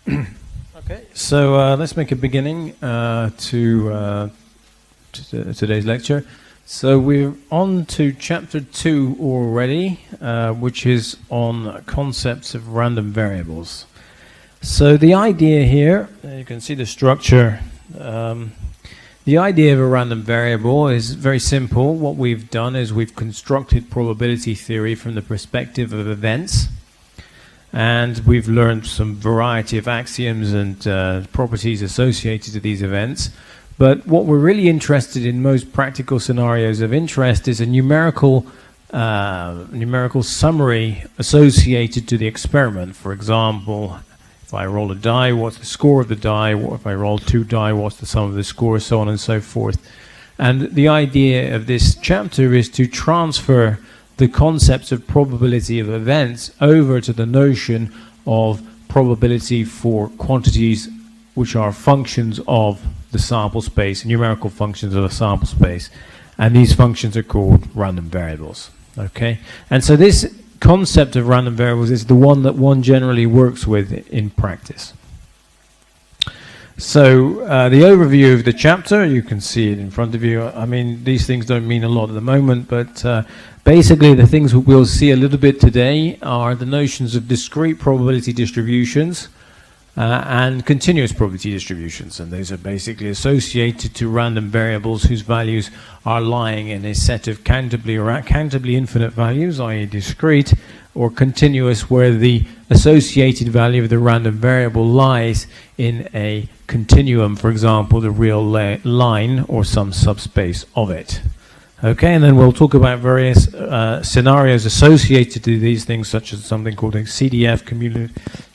Okay, so let's make a beginning to today's lecture. So we're on to chapter 2 already, which is on concepts of random variables. So the idea here, you can see the structure. The idea of a random variable is very simple. What we've done is we've constructed probability theory from the perspective of events. And we've learned some variety of axioms and properties associated to these events. But what we're really interested in, most practical scenarios of interest, is a numerical summary associated to the experiment. For example, if I roll a die, what's the score of the die? If I roll 2 die, what's the sum of the scores? So on and so forth. And the idea of this chapter is to transfer the concepts of probability of events over to the notion of probability for quantities which are functions of the sample space, numerical functions of the sample space. And these functions are called random variables. Okay? And so this concept of random variables is the one that one generally works with in practice. So the overview of the chapter, you can see it in front of you. I mean, these things don't mean a lot at the moment, but basically the things we'll see a little bit today are the notions of discrete probability distributions and continuous probability distributions. And those are basically associated to random variables whose values are lying in a set of countably or accountably infinite values, i.e. discrete, or continuous, where the associated value of the random variable lies in a continuum, for example, the real line or some subspace of it. Okay, and then we'll talk about various scenarios associated to these things, such as something called a CDF,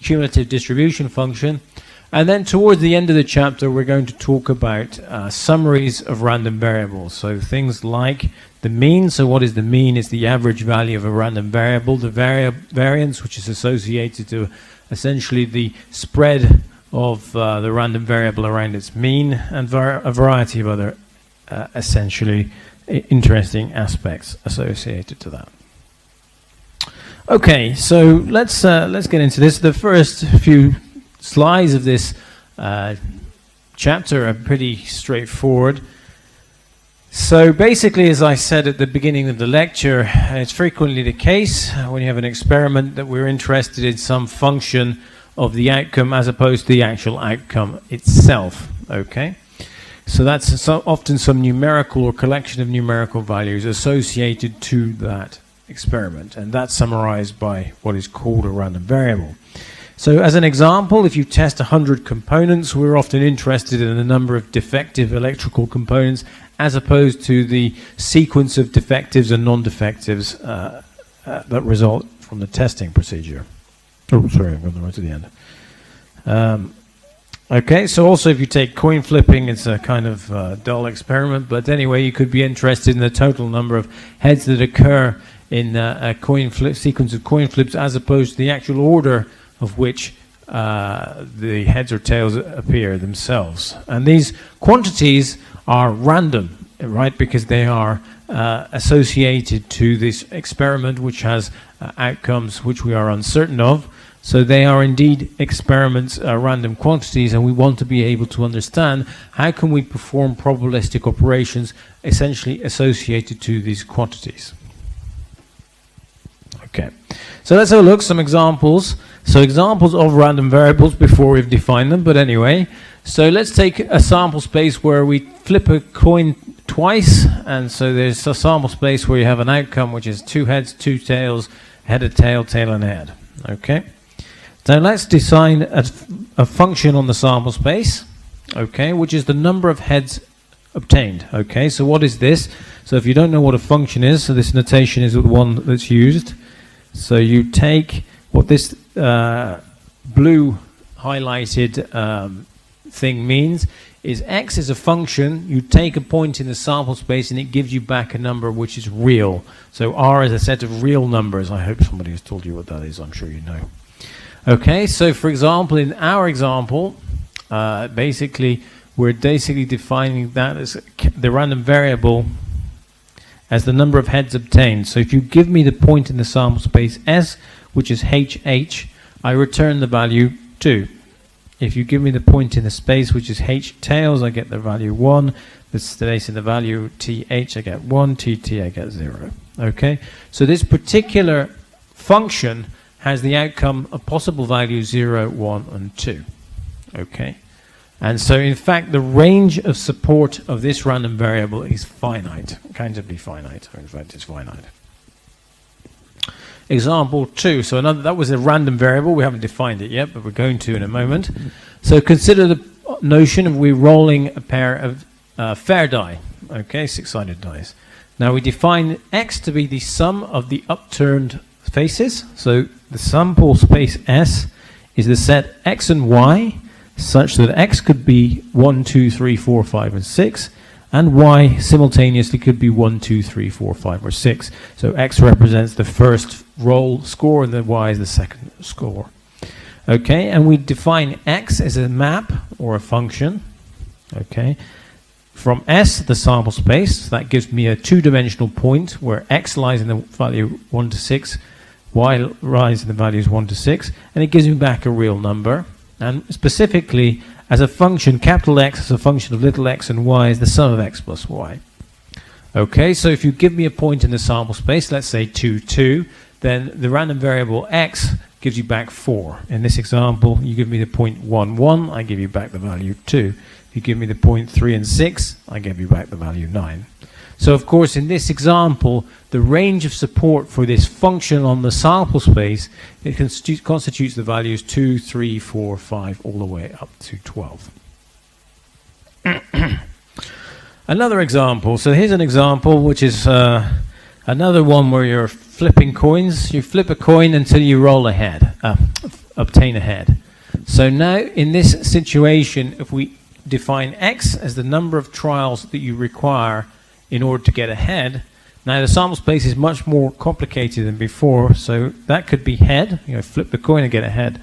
cumulative distribution function. And then towards the end of the chapter, we're going to talk about summaries of random variables. So things like the mean. So what is the mean? It's the average value of a random variable. The variance, which is associated to essentially the spread of the random variable around its mean, and a variety of other essentially interesting aspects associated to that. Okay, so let's get into this. The first few slides of this chapter are pretty straightforward. So basically, as I said at the beginning of the lecture, it's frequently the case when you have an experiment that we're interested in some function of the outcome as opposed to the actual outcome itself. Okay, so that's often some numerical or collection of numerical values associated to that experiment, and that's summarized by what is called a random variable. So as an example, if you test 100 components, we're often interested in the number of defective electrical components as opposed to the sequence of defectives and non-defectives that result from the testing procedure. Oh, sorry, I've gone right to the end. Okay, so also if you take coin flipping, it's a kind of dull experiment, but anyway, you could be interested in the total number of heads that occur in a coin flip sequence of coin flips as opposed to the actual order of which the heads or tails appear themselves. And these quantities are random, right, because they are associated to this experiment which has outcomes which we are uncertain of. So they are indeed experiments, random quantities, and we want to be able to understand how can we perform probabilistic operations essentially associated to these quantities. Okay, so let's have a look, some examples. So examples of random variables before we've defined them, but anyway. So let's take a sample space where we flip a coin twice, and so there's a sample space where you have an outcome which is 2 heads, 2 tails, head, a tail, tail, and head. Okay. So let's design a function on the sample space, okay, which is the number of heads obtained. Okay, so what is this? So if you don't know what a function is, so this notation is the one that's used. So you take what this blue highlighted thing means is x is a function. You take a point in the sample space and it gives you back a number which is real. So R is a set of real numbers. I hope somebody has told you what that is. I'm sure you know. Okay, so for example, in our example, basically we're defining that as the random variable as the number of heads obtained. So if you give me the point in the sample space S, which is HH, I return the value 2. If you give me the point in the space, which is h tails, I get the value 1. The space in the value th, I get 1. Tt, I get 0. Okay? So this particular function has the outcome of possible values 0, 1, and 2. Okay? And so, in fact, the range of support of this random variable is finite, kind of be finite. In fact, it's finite. Example 2. So that was a random variable. We haven't defined it yet, but we're going to in a moment. So consider the notion of we rolling a pair of fair die, okay, 6-sided dice. Now we define X to be the sum of the upturned faces. So the sample space S is the set X and Y, such that X could be 1, 2, 3, 4, 5, and 6, and Y simultaneously could be 1, 2, 3, 4, 5, or 6. So X represents the first roll score, and then Y is the second score. Okay, and we define X as a map or a function, okay, from S, the sample space. That gives me a two-dimensional point where X lies in the value 1 to 6, Y lies in the values 1 to 6, and it gives me back a real number. And specifically, as a function, capital X as a function of little x and y is the sum of x plus y. Okay, so if you give me a point in the sample space, let's say 2, 2, then the random variable x gives you back 4. In this example, you give me the point 1, 1, I give you back the value 2. If you give me the point 3 and 6, I give you back the value 9. So of course, in this example, the range of support for this function on the sample space, it constitutes the values 2, 3, 4, 5, all the way up to 12. Another example. So here's an example, which is another one where you're flipping coins. You flip a coin until you roll a head, obtain a head. So now, in this situation, if we define x as the number of trials that you require in order to get ahead. Now the sample space is much more complicated than before, so that could be head, flip the coin and get a head.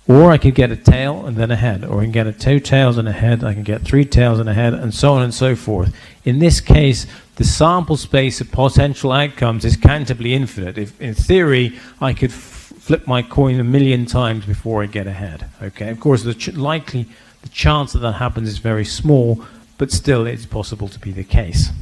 Or I could get a tail and then a head, or I can get a 2 tails and a head, I can get 3 tails and a head, and so on and so forth. In this case, the sample space of potential outcomes is countably infinite. If, in theory, I could flip my coin 1,000,000 times before I get a head. Okay, of course, the chance that happens is very small, but still it's possible to be the case.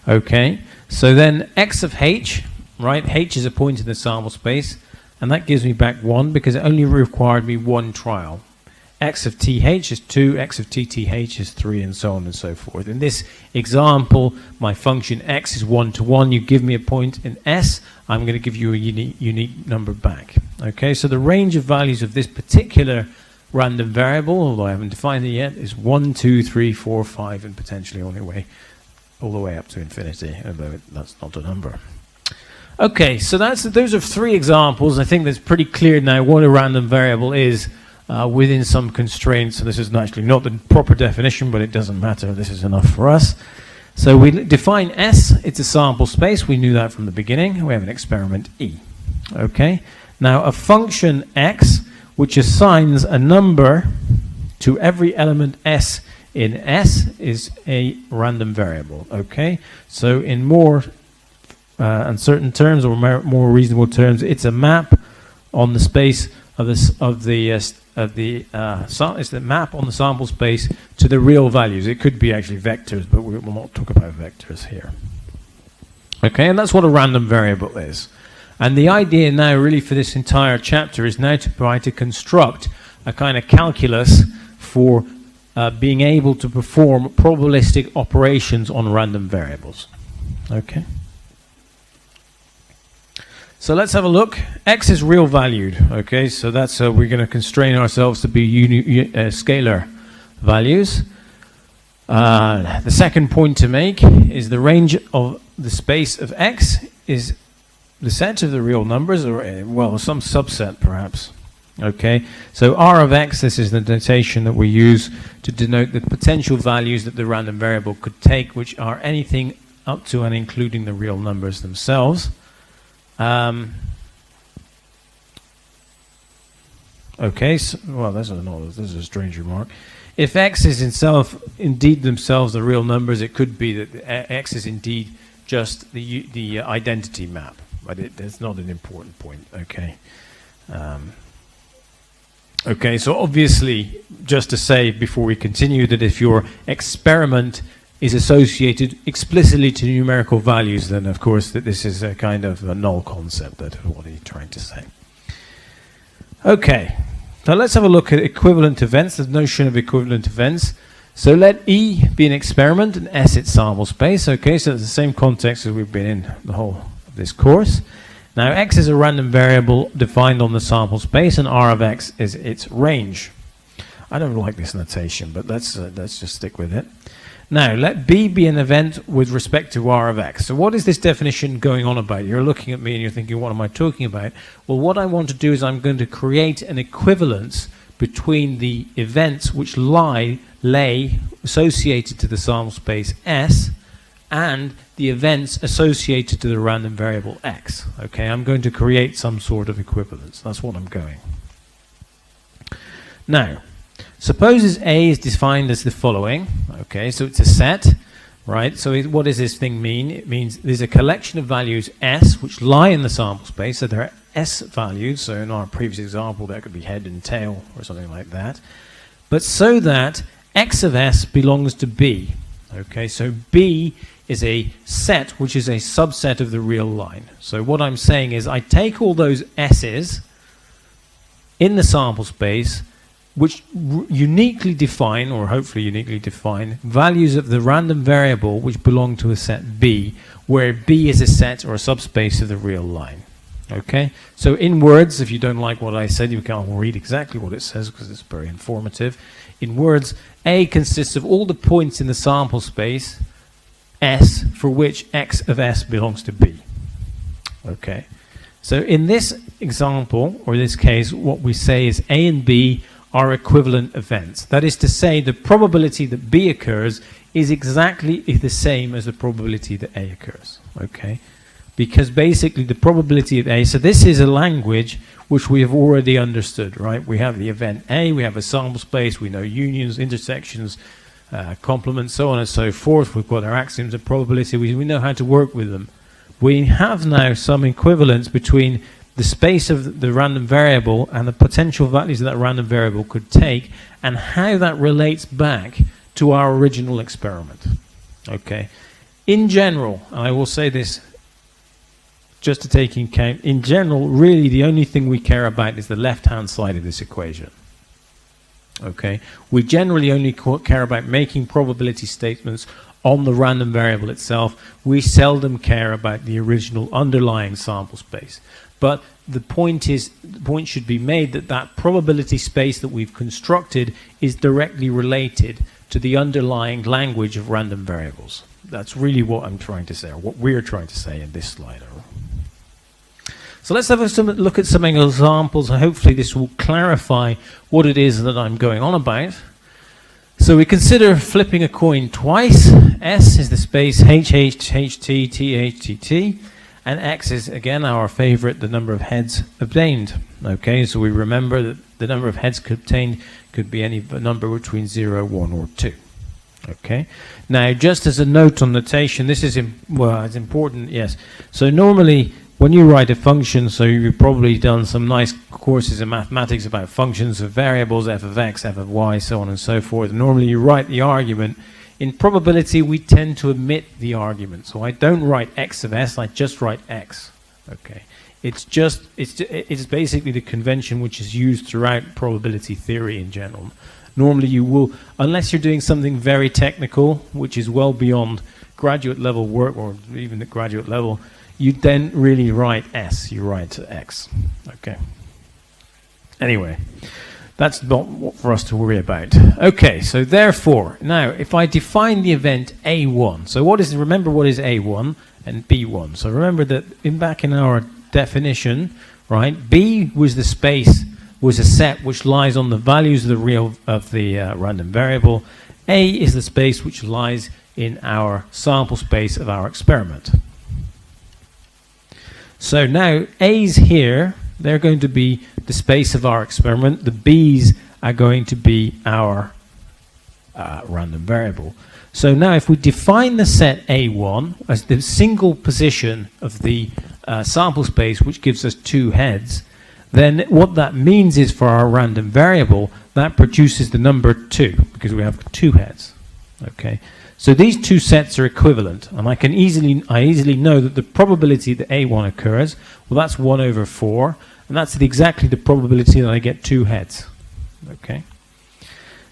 Okay, so then x of h, right? H is a point in the sample space, and that gives me back 1 because it only required me 1 trial. X of th is 2, x of tth is 3, and so on and so forth. In this example, my function x is 1 to 1. You give me a point in S, I'm going to give you a unique number back. Okay, so the range of values of this particular random variable, although I haven't defined it yet, is 1, 2, 3, 4, 5, and potentially all the way up to infinity, although that's not a number. Okay, so those are 3 examples. I think that's pretty clear now what a random variable is within some constraints. So this is actually not the proper definition, but it doesn't matter. This is enough for us. So we define S, it's a sample space. We knew that from the beginning. We have an experiment E. Okay, now a function x which assigns a number to every element S in S is a random variable. Okay, so in more uncertain terms or more reasonable terms, it's a map on the space of it's the map on the sample space to the real values. It could be actually vectors, but we will not talk about vectors here. Okay, and that's what a random variable is. And the idea now really for this entire chapter is now to try to construct a kind of calculus for being able to perform probabilistic operations on random variables. Okay. So let's have a look. X is real valued. Okay, so that's we're going to constrain ourselves to be scalar values. The second point to make is the range of the space of X is the set of the real numbers, or well, some subset perhaps. Okay, so R of X, this is the notation that we use to denote the potential values that the random variable could take, which are anything up to and including the real numbers themselves. Okay, so, well, this is a strange remark. If X is indeed themselves the real numbers, it could be that X is indeed just the identity map, but it's not an important point. Okay. Okay, so obviously, just to say before we continue that if your experiment is associated explicitly to numerical values, then of course that this is a kind of a null concept. That is what he's trying to say. Okay, now let's have a look at equivalent events, the notion of equivalent events. So let E be an experiment and S its sample space. Okay, so it's the same context as we've been in the whole of this course. Now X is a random variable defined on the sample space, and R of X is its range. I don't like this notation, but let's just stick with it. Now let B be an event with respect to R of X. So what is this definition going on about? You're looking at me and you're thinking, what am I talking about? Well, what I want to do is I'm going to create an equivalence between the events which lay associated to the sample space S and the events associated to the random variable X. Okay, I'm going to create some sort of equivalence. That's what I'm going. Now, suppose A is defined as the following. Okay, so it's a set, right? So what does this thing mean? It means there's a collection of values S which lie in the sample space. So there are S values. So in our previous example, that could be head and tail or something like that. But so that X of S belongs to B. Okay, so B is a set which is a subset of the real line. So what I'm saying is I take all those S's in the sample space which uniquely define, or hopefully uniquely define, values of the random variable which belong to a set B, where B is a set or a subspace of the real line. Okay, so in words, if you don't like what I said, you can read exactly what it says because it's very informative. In words, A consists of all the points in the sample space S for which X of S belongs to B. Okay, so in this example, or this case, what we say is A and B are equivalent events. That is to say, the probability that B occurs is exactly the same as the probability that A occurs. Okay, because basically the probability of A, so this is a language which we have already understood, right? We have the event A, we have a sample space, we know unions, intersections, complements, so on and so forth. We've got our axioms of probability, we know how to work with them. We have now some equivalence between the space of the random variable and the potential values that random variable could take, and how that relates back to our original experiment. Okay. In general, and I will say this just to take into account, in general, really the only thing we care about is the left-hand side of this equation. Okay. We generally only care about making probability statements on the random variable itself. We seldom care about the original underlying sample space. But the point should be made that that probability space that we've constructed is directly related to the underlying language of random variables. That's really what I'm trying to say, or what we're trying to say in this slide. So let's have a look at some examples, and hopefully this will clarify what it is that I'm going on about. So we consider flipping a coin twice. S is the space H, H, H, T, T, H, T, T. And X is, again, our favorite, the number of heads obtained. Okay, so we remember that the number of heads obtained could be any number between 0, 1, or 2. Okay, now just as a note on notation, this is, it's important, yes. So normally, when you write a function, so you've probably done some nice courses in mathematics about functions of variables, f of x, f of y, so on and so forth. Normally you write the argument. In probability, we tend to omit the argument. So I don't write x of s, I just write x. Okay. It's basically the convention which is used throughout probability theory in general. Normally you will, unless you're doing something very technical, which is well beyond graduate level work, or even at graduate level, you then really write s, you write x. Okay. Anyway. That's not for us to worry about. Okay, so therefore, now if I define the event A1, so remember what is A1 and B1. So remember that back in our definition, right, B was the space, was a set which lies on the values of the random variable. A is the space which lies in our sample space of our experiment. So now A's here, they're going to be the space of our experiment. The B's are going to be our random variable. So now if we define the set A1 as the single position of the sample space which gives us 2 heads, then what that means is for our random variable, that produces the number 2, because we have 2 heads. Okay, so these two sets are equivalent, and I easily know that the probability that A1 occurs, well, that's 1 over 4, and that's exactly the probability that I get 2 heads. Okay.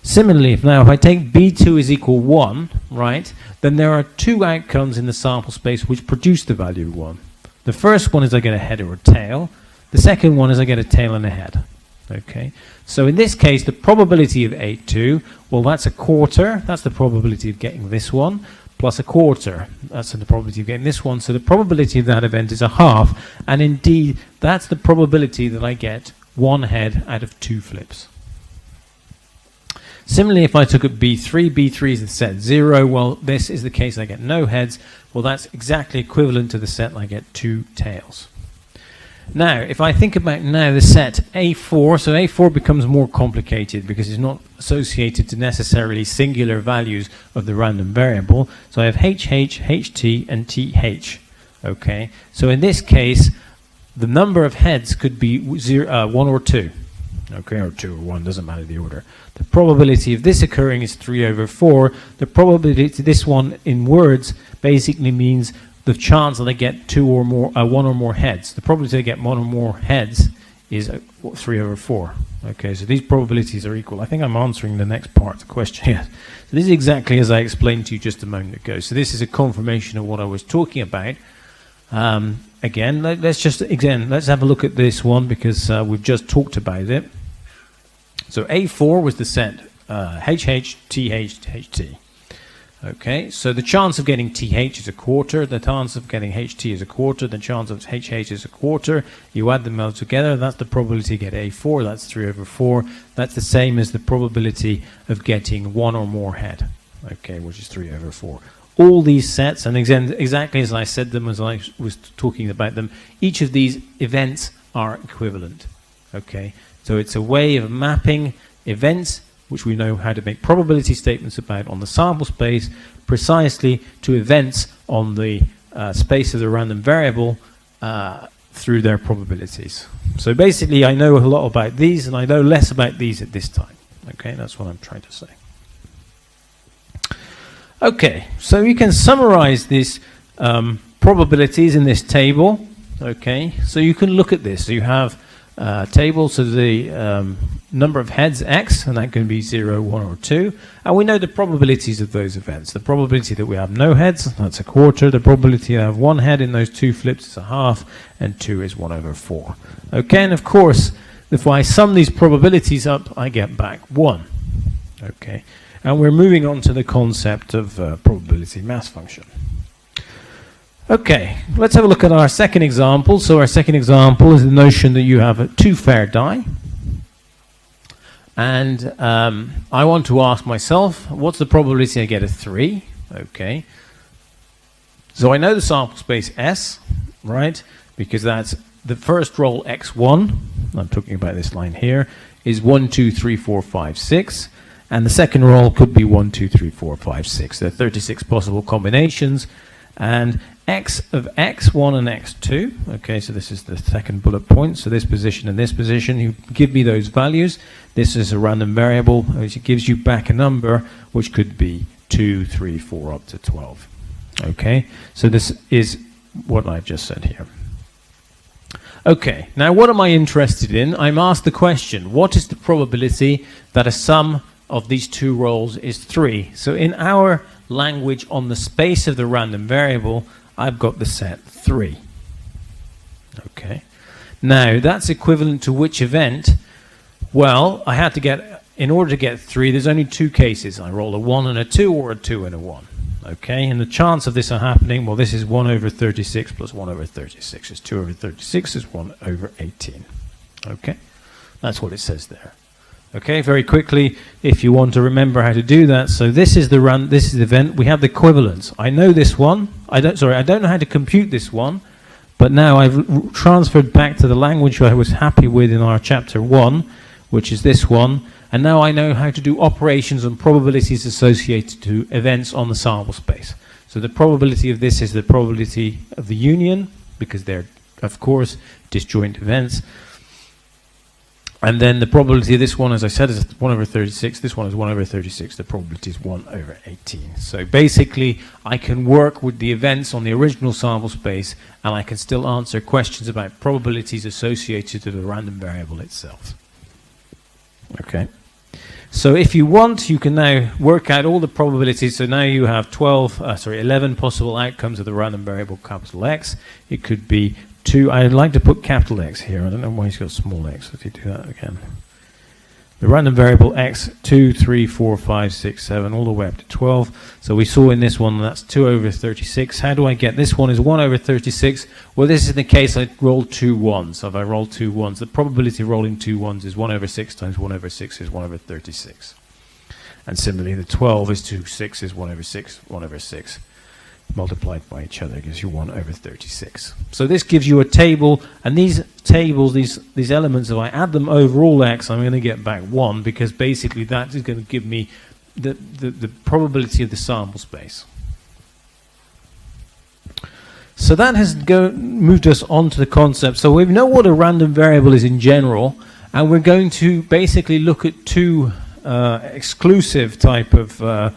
Similarly, if I take B2 is equal 1, right, then there are 2 outcomes in the sample space which produce the value 1. The first one is I get a head or a tail. The second one is I get a tail and a head. Okay, so in this case, the probability of A2, well, that's a quarter. That's the probability of getting this one, plus a quarter. That's the probability of getting this one. So the probability of that event is a half. And indeed, that's the probability that I get 1 head out of 2 flips. Similarly, if I took at B3, B3 is the set 0. Well, this is the case I get no heads. Well, that's exactly equivalent to the set I get 2 tails. Now, if I think about now the set A4, so A4 becomes more complicated because it's not associated to necessarily singular values of the random variable. So I have HH, HT, and TH. Okay, so in this case, the number of heads could be 1 or 2. Okay, or 2 or 1, doesn't matter the order. The probability of this occurring is 3 over 4. The probability to this one in words basically means the chance that I get 2 or more, 1 or more heads. The probability I get 1 or more heads is 3 over 4. Okay, so these probabilities are equal. I think I'm answering the next part of the question. Yes. So this is exactly as I explained to you just a moment ago. So this is a confirmation of what I was talking about. Again, let's have a look at this one because we've just talked about it. So A4 was the set HH, TH, HT. Okay, so the chance of getting TH is a quarter, the chance of getting HT is a quarter, the chance of HH is a quarter. You add them all together, that's the probability to get A4, that's 3 over 4. That's the same as the probability of getting 1 or more head, okay, which is 3 over 4. All these sets, and exactly as I said them as I was talking about them, each of these events are equivalent. Okay, so it's a way of mapping events which we know how to make probability statements about on the sample space, precisely to events on the space of the random variable through their probabilities. So basically, I know a lot about these, and I know less about these at this time. Okay, that's what I'm trying to say. Okay, so you can summarize these probabilities in this table. Okay, so you can look at this. So you have table, so the number of heads x, and that can be 0, 1, or 2. And we know the probabilities of those events. The probability that we have no heads, that's a quarter. The probability I have 1 head in those 2 flips is a half, and 2 is 1 over 4. Okay, and of course, if I sum these probabilities up, I get back 1. Okay, and we're moving on to the concept of probability mass function. Okay, let's have a look at our second example. So our second example is the notion that you have 2 fair die. And I want to ask myself, what's the probability I get a 3? Okay. So I know the sample space S, right? Because that's the first roll x1, I'm talking about this line here, is 1, 2, 3, 4, 5, 6. And the second roll could be 1, 2, 3, 4, 5, 6. There are 36 possible combinations. And x of x1 and x2, okay, so this is the second bullet point, so this position and this position, you give me those values. This is a random variable, which gives you back a number, which could be 2, 3, 4, up to 12. Okay, so this is what I've just said here. Okay, now what am I interested in? I'm asked the question, what is the probability that a sum of these 2 rolls is 3? So in our language on the space of the random variable, I've got the set 3. Okay. Now, that's equivalent to which event? Well, I had to get, in order to get 3, there's only 2 cases. I roll a 1 and a 2, or a 2 and a 1. Okay, and the chance of this happening, well, this is 1 over 36 plus 1 over 36 is 2 over 36 is 1 over 18. Okay, that's what it says there. Okay, very quickly, if you want to remember how to do that. So this is the event. We have the equivalence. I know this one. I don't know how to compute this one, but now I've transferred back to the language I was happy with in our chapter 1, which is this one. And now I know how to do operations and probabilities associated to events on the sample space. So the probability of this is the probability of the union, because they're, of course, disjoint events. And then the probability of this one, as I said, is 1 over 36. This one is 1 over 36. The probability is 1 over 18. So basically, I can work with the events on the original sample space, and I can still answer questions about probabilities associated to the random variable itself. Okay. So if you want, you can now work out all the probabilities. So now you have 11 possible outcomes of the random variable capital X. It could be 2. I'd like to put capital X here. I don't know why he's got small x. Let's do that again. The random variable X, 2, 3, 4, 5, 6, 7, all the way up to 12. So we saw in this one that's 2 over 36. How do I get this one is 1 over 36. Well, this is the case I roll 2 1s. So if I roll 2 1s, the probability of rolling 2 1s is 1 over 6 times 1 over 6 is 1 over 36. And similarly, the 12 is 2 6 is 1 over 6, 1 over 6. Multiplied by each other gives you 1 over 36. So this gives you a table, and these tables, these elements, if I add them over all x, I'm going to get back 1, because basically that is going to give me the probability of the sample space. So that has moved us on to the concept. So we know what a random variable is in general, and we're going to basically look at two exclusive type of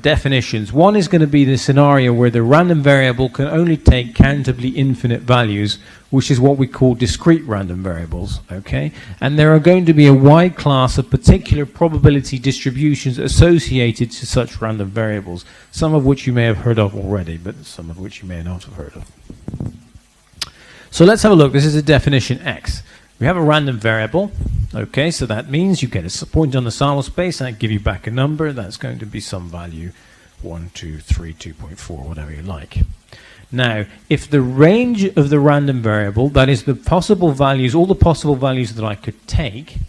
definitions. One is going to be the scenario where the random variable can only take countably infinite values, which is what we call discrete random variables, okay? And there are going to be a wide class of particular probability distributions associated to such random variables, some of which you may have heard of already, but some of which you may not have heard of. So let's have a look. This is a definition X. We have a random variable, okay, so that means you get a point on the sample space, and I give you back a number. That's going to be some value, 1, 2, 3, 2.4, whatever you like. Now, if the range of the random variable, that is the possible values, all the possible values that I could take,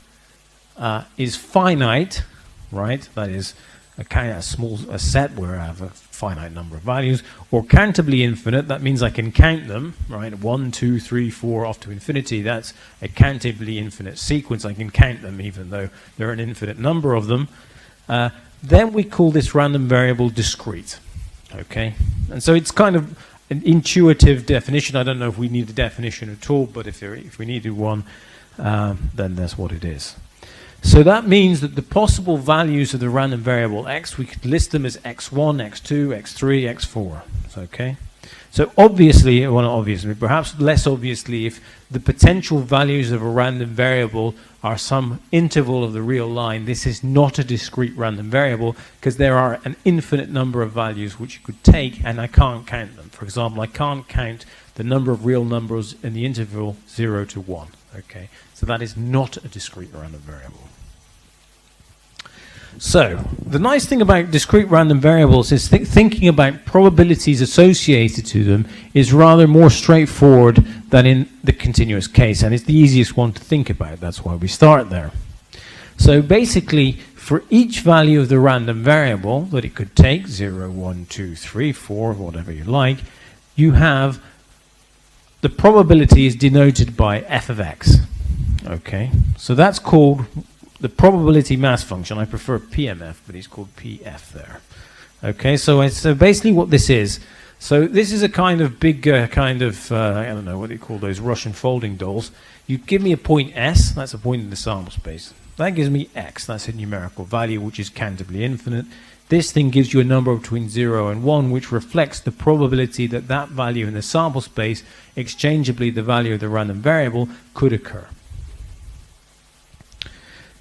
is finite, right, that is a kind of a set where I have a finite number of values, or countably infinite, that means I can count them, right, 1, 2, 3, 4, off to infinity, that's a countably infinite sequence, I can count them even though there are an infinite number of them, then we call this random variable discrete, okay, and so it's kind of an intuitive definition. I don't know if we need a definition at all, but if we needed one, then that's what it is. So that means that the possible values of the random variable x, we could list them as x1, x2, x3, x4. Okay? So obviously, well not obviously, perhaps less obviously, if the potential values of a random variable are some interval of the real line, this is not a discrete random variable, because there are an infinite number of values which you could take, and I can't count them. For example, I can't count the number of real numbers in the interval 0 to 1. Okay? So that is not a discrete random variable. So, the nice thing about discrete random variables is thinking about probabilities associated to them is rather more straightforward than in the continuous case, and it's the easiest one to think about. That's why we start there. So basically, for each value of the random variable that it could take, 0, 1, 2, 3, 4, whatever you like, you have the probability is denoted by f of x. Okay, so that's called the probability mass function. I prefer PMF, but it's called PF there. Okay, so basically what this is. So this is a kind of big I don't know, what do you call those Russian folding dolls. You give me a point S, that's a point in the sample space. That gives me X, that's a numerical value which is countably infinite. This thing gives you a number between 0 and 1, which reflects the probability that that value in the sample space, exchangeably the value of the random variable, could occur.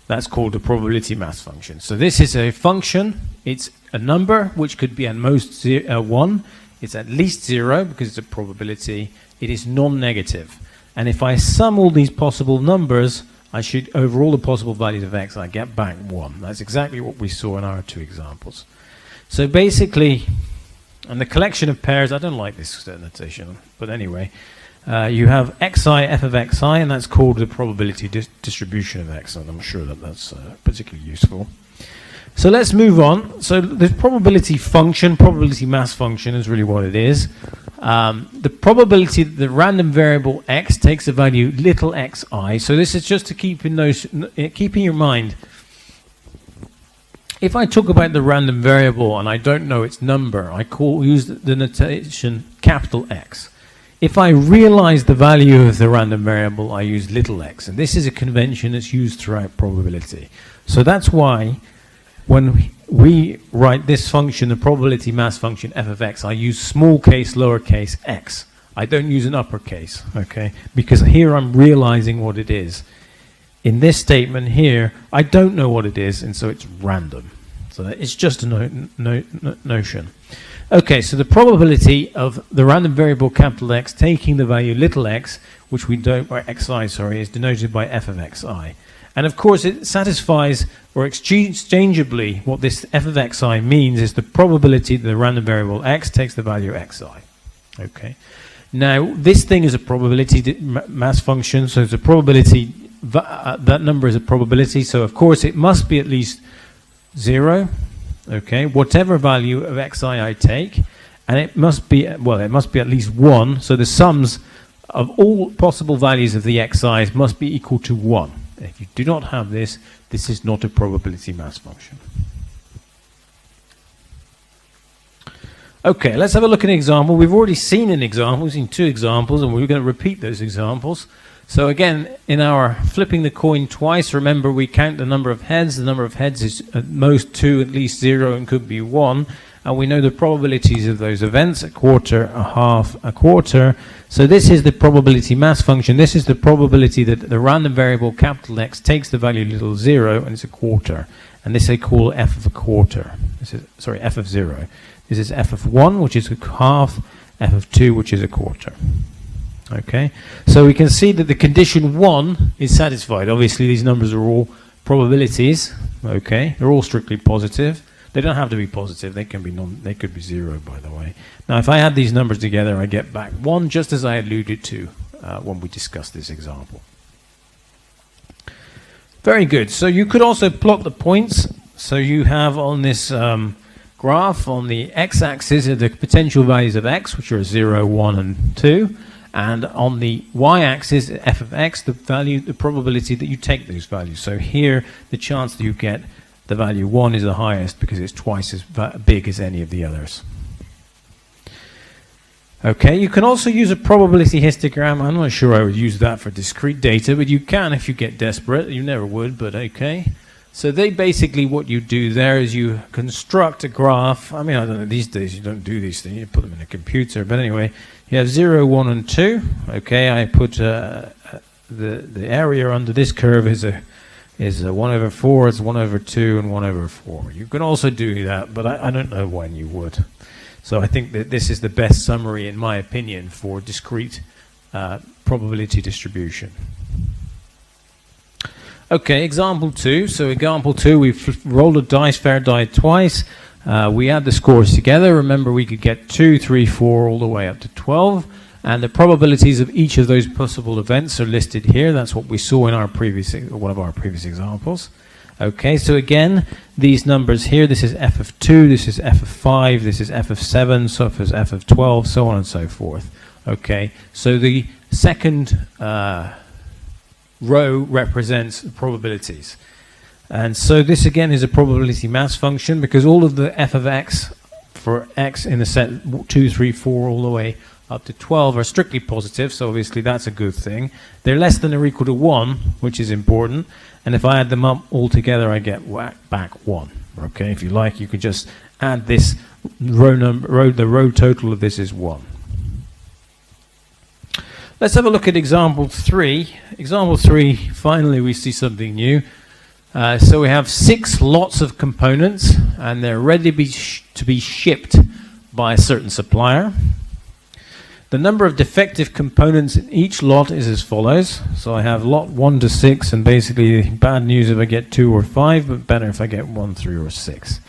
That's called the probability mass function. So this is a function. It's a number which could be at most 1. It's at least 0 because it's a probability. It is non-negative. And if I sum all these possible numbers, I should, over all the possible values of x, I get back 1. That's exactly what we saw in our two examples. So basically, and the collection of pairs, I don't like this notation, but anyway, you have xi, f of xi, and that's called the probability distribution of x, and I'm sure that that's particularly useful. So let's move on. So the probability function, probability mass function is really what it is. The probability that the random variable x takes a value little xi. So this is just to keep in your mind. If I talk about the random variable and I don't know its number, I use the notation capital X. If I realize the value of the random variable, I use little x. And this is a convention that's used throughout probability. So that's why when we write this function, the probability mass function f of x, I use small case, lowercase x. I don't use an uppercase, okay? Because here I'm realizing what it is. In this statement here, I don't know what it is, and so it's random. So it's just a notion. Okay, so the probability of the random variable capital X taking the value little x, which we don't, or xi, sorry, is denoted by f of xi. And of course it satisfies, or exchangeably, what this f of xi means is the probability that the random variable x takes the value xi. Okay. Now, this thing is a probability mass function, so it's a probability, that number is a probability, so of course it must be at least 0, okay, whatever value of xi I take, and it must be, well, it must be at least 1, so the sums of all possible values of the xi's must be equal to 1. If you do not have this, this is not a probability mass function. Okay, let's have a look at an example. We've already seen an example, we've seen 2 examples, and we're going to repeat those examples. So again, in our flipping the coin twice, remember we count the number of heads. The number of heads is at most 2, at least 0, and could be 1. And we know the probabilities of those events, a quarter, a half, a quarter. So this is the probability mass function. This is the probability that the random variable capital X takes the value little 0, and it's a quarter. And this I call f of a quarter. This is, sorry, f of 0. This is f of 1, which is a half, f of 2, which is a quarter. Okay, so we can see that the condition 1 is satisfied. Obviously, these numbers are all probabilities. Okay, they're all strictly positive. They don't have to be positive. They can be they could be 0, by the way. Now, if I add these numbers together, I get back 1, just as I alluded to when we discussed this example. Very good. So you could also plot the points. So you have on this graph, on the x-axis, are the potential values of x, which are 0, 1, and 2. And on the y-axis, f of x, the value, the probability that you take those values. So here, the chance that you get the value 1 is the highest because it's twice as big as any of the others. Okay, you can also use a probability histogram. I'm not sure I would use that for discrete data, but you can if you get desperate. You never would, but okay. So they basically, what you do there is you construct a graph. I mean, I don't know, these days you don't do these things. You put them in a computer. But anyway, you have 0, 1, and 2. Okay, I put the area under this curve is 1 over 4, it's 1 over 2, and 1 over 4. You can also do that, but I don't know when you would. So I think that this is the best summary, in my opinion, for discrete probability distribution. Okay, example 2. So example 2, we've rolled a dice, fair die twice. We add the scores together. Remember, we could get 2, 3, 4, all the way up to 12. And the probabilities of each of those possible events are listed here. That's what we saw in our one of our previous examples. Okay, so again, these numbers here, this is f of 2, this is f of 5, this is f of 7, so this is f of 12, so on and so forth. Okay, so the second row represents probabilities. And so this again is a probability mass function because all of the f of x for x in the set 2, 3, 4 all the way up to 12 are strictly positive, so obviously that's a good thing. They're less than or equal to 1, which is important, and if I add them up all together I get back 1. Okay, if you like, you could just add this the row total of this is 1. Let's have a look at example 3. Example 3, finally we see something new. So we have 6 lots of components, and they're ready to be shipped by a certain supplier. The number of defective components in each lot is as follows. So I have lot 1 to 6, and basically bad news if I get 2 or 5, but better if I get 1, 3, or 6.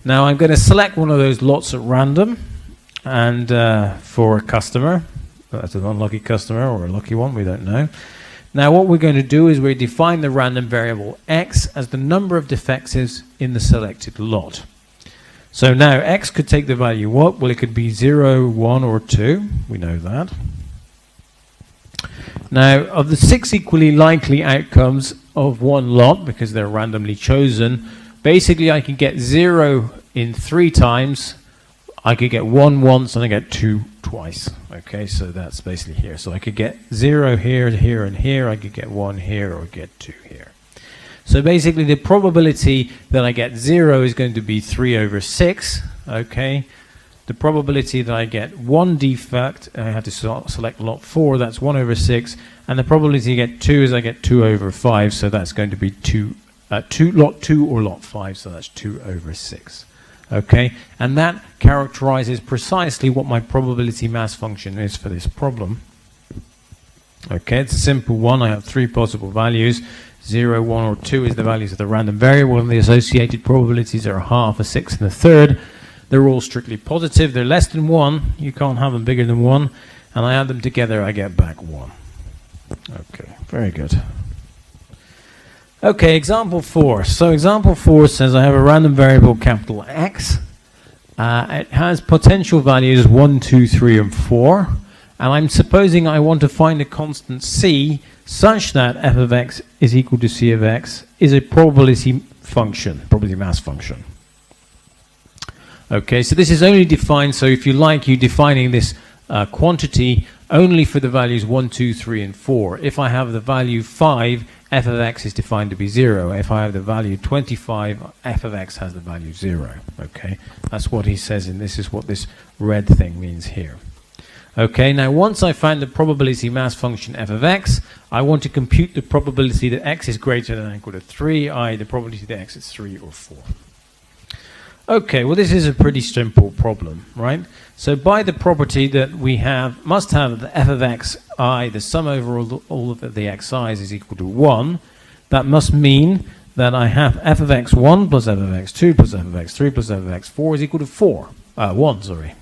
Now I'm going to select one of those lots at random, and for a customer. That's an unlucky customer or a lucky one, we don't know. Now what we're going to do is we define the random variable x as the number of defectives in the selected lot. So now x could take the value what? Well, it could be 0, 1, or 2. We know that. Now, of the 6 equally likely outcomes of one lot, because they're randomly chosen, basically I can get 0 in 3 times, I could get 1 once, and I get 2 twice. Okay, so that's basically here. So I could get 0 here, here, and here. I could get 1 here or get 2 here. So basically the probability that I get 0 is going to be 3 over 6. Okay, the probability that I get 1 defect, I have to select lot 4, that's 1 over 6. And the probability to get 2 is I get 2 over 5, so that's going to be lot 2 or lot 5, so that's 2 over 6. Okay, and that characterizes precisely what my probability mass function is for this problem. Okay, it's a simple one. I have 3 possible values. 0, 1, or 2 is the values of the random variable, and the associated probabilities are a half, a sixth, and a third. They're all strictly positive. They're less than 1. You can't have them bigger than 1. And I add them together, I get back 1. Okay, very good. Okay, example 4. So example 4 says I have a random variable capital X. It has potential values 1, 2, 3, and 4. And I'm supposing I want to find a constant C such that f of x is equal to c of x is a probability function, probability mass function. Okay, so this is only defined, so if you like, you're defining this quantity only for the values 1, 2, 3, and 4. If I have the value 5, f of x is defined to be 0. If I have the value 25, f of x has the value 0. Okay, that's what he says, and this is what this red thing means here. Okay, now once I find the probability mass function f of x, I want to compute the probability that x is greater than or equal to 3, i.e. the probability that x is 3 or 4. Okay, well this is a pretty simple problem, right? So by the property that we must have the f of x, i, the sum over all of the xi's is equal to 1, that must mean that I have f of x1 plus f of x2 plus f of x3 plus f of x4 is equal to 1, sorry.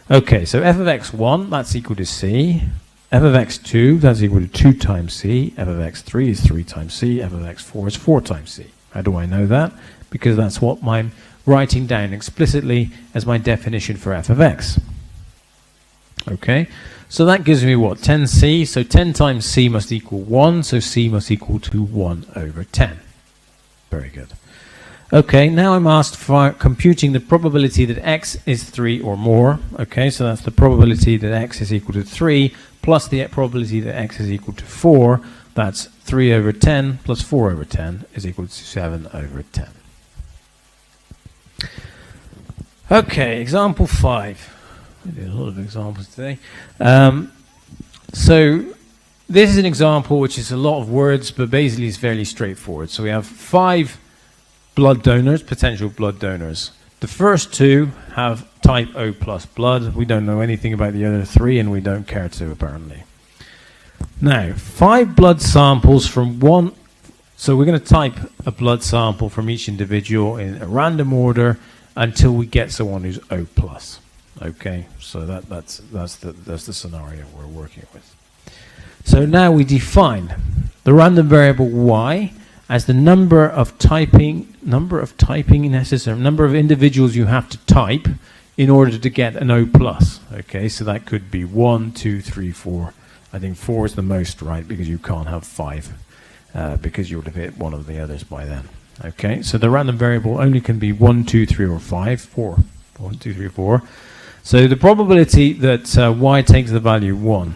Okay, so f of x1, that's equal to c. F of x2, that's equal to 2 times c. F of x3 is 3 times c. F of x4 is 4 times c. How do I know that? Because that's what I'm writing down explicitly as my definition for f of x. Okay, so that gives me what? 10c. So 10 times c must equal 1, so c must equal to 1 over 10. Very good. Okay, now I'm asked for computing the probability that x is 3 or more. Okay, so that's the probability that x is equal to 3 plus the probability that x is equal to 4. That's 3 over 10 plus 4 over 10 is equal to 7 over 10. Okay, example 5. We did a lot of examples today. So this is an example which is a lot of words, but basically it's fairly straightforward. So we have 5 blood donors, potential blood donors. The first 2 have type O plus blood. We don't know anything about the other 3, and we don't care to, apparently. Now, 5 blood samples from one. So we're going to type a blood sample from each individual in a random order until we get someone who's O plus. Okay, so that's the scenario we're working with. So now we define the random variable y as the number of individuals you have to type in order to get an O plus. Okay, so that could be 1, 2, 3, 4. I think 4 is the most, right? Because you can't have 5, because you would have hit one of the others by then. Okay, so the random variable only can be 1, 2, 3, or 5. 4. 1, 2, 3, 4. So the probability that y takes the value 1.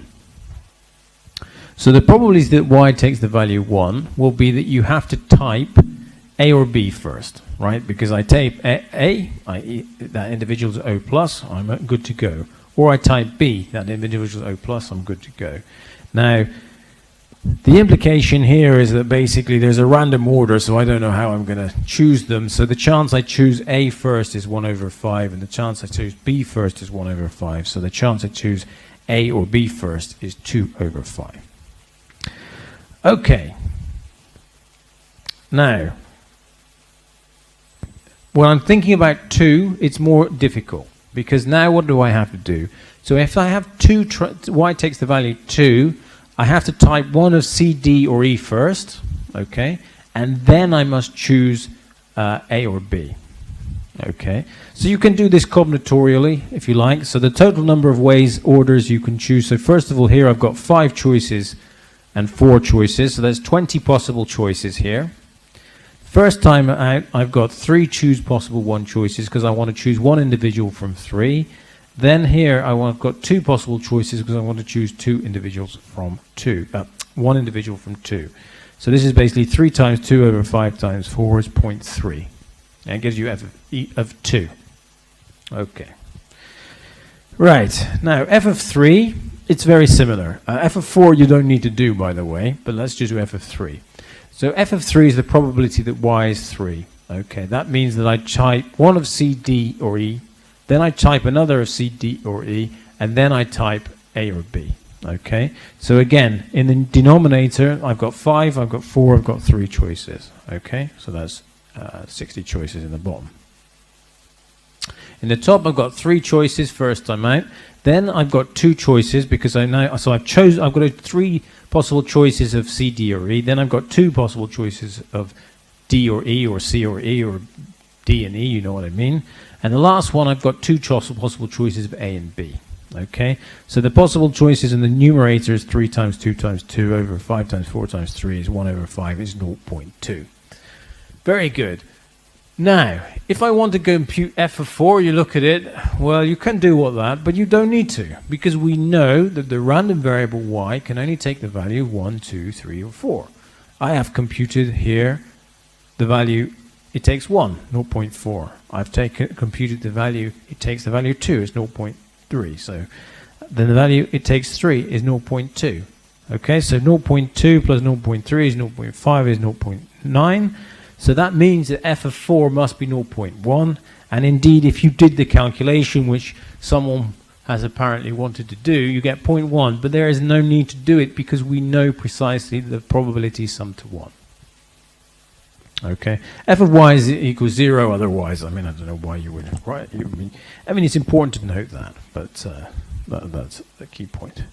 So the probability that y takes the value 1 will be that you have to type A or B first, right? Because I type A, i.e. that individual's O plus, I'm good to go. Or I type B, that individual's O plus, I'm good to go. Now, the implication here is that basically there's a random order, so I don't know how I'm going to choose them. So the chance I choose A first is 1 over 5, and the chance I choose B first is 1 over 5. So the chance I choose A or B first is 2 over 5. Okay. Now, when I'm thinking about 2, it's more difficult, because now what do I have to do? So if I have y takes the value 2, I have to type one of C, D, or E first, okay, and then I must choose A or B. Okay, so you can do this combinatorially if you like. So the total number of orders you can choose. So first of all, here I've got 5 choices and 4 choices, so there's 20 possible choices here. First time out, I've got 3 choose possible 1 choices because I want to choose one individual from 3. Then here I've got two possible choices because I want to choose two individuals from two, one individual from two. So this is basically 3 times 2 over 5 times 4 is 0.3. And it gives you f of, of 2. Okay. Right, now f of 3, it's very similar. F of 4 you don't need to do, by the way, but let's just do f of 3. So f of 3 is the probability that y is 3. Okay, that means that I type one of C, D, or E, then I type another of C, D, or E, and then I type A or B. Okay, so again, in the denominator, I've got 5, I've got 4, I've got 3 choices. Okay, so that's 60 choices in the bottom. In the top, I've got 3 choices first time out. Then I've got 2 choices because I've got 3 possible choices of C, D, or E. Then I've got 2 possible choices of D or E or C or E or D and E, you know what I mean. And the last one, I've got 2 possible choices of A and B. Okay, so the possible choices in the numerator is 3 times 2 times 2 over 5 times 4 times 3 is 1 over 5 is 0.2. Very good. Now, if I want to compute f of 4, you look at it, well, you can do all that, but you don't need to, because we know that the random variable y can only take the value of 1, 2, 3, or 4. I have computed here the value, it takes 1, 0.4. I've computed the value, it takes the value 2, it's 0.3. So then the value it takes 3 is 0.2. Okay, so 0.2 plus 0.3 is 0.5 is 0.9. So that means that f of 4 must be 0.1. And indeed, if you did the calculation, which someone has apparently wanted to do, you get 0.1. But there is no need to do it because we know precisely the probability sum to 1. Okay, f of y is equals 0. Otherwise, I mean, I don't know why you would write. I mean, it's important to note that, but that's the key point.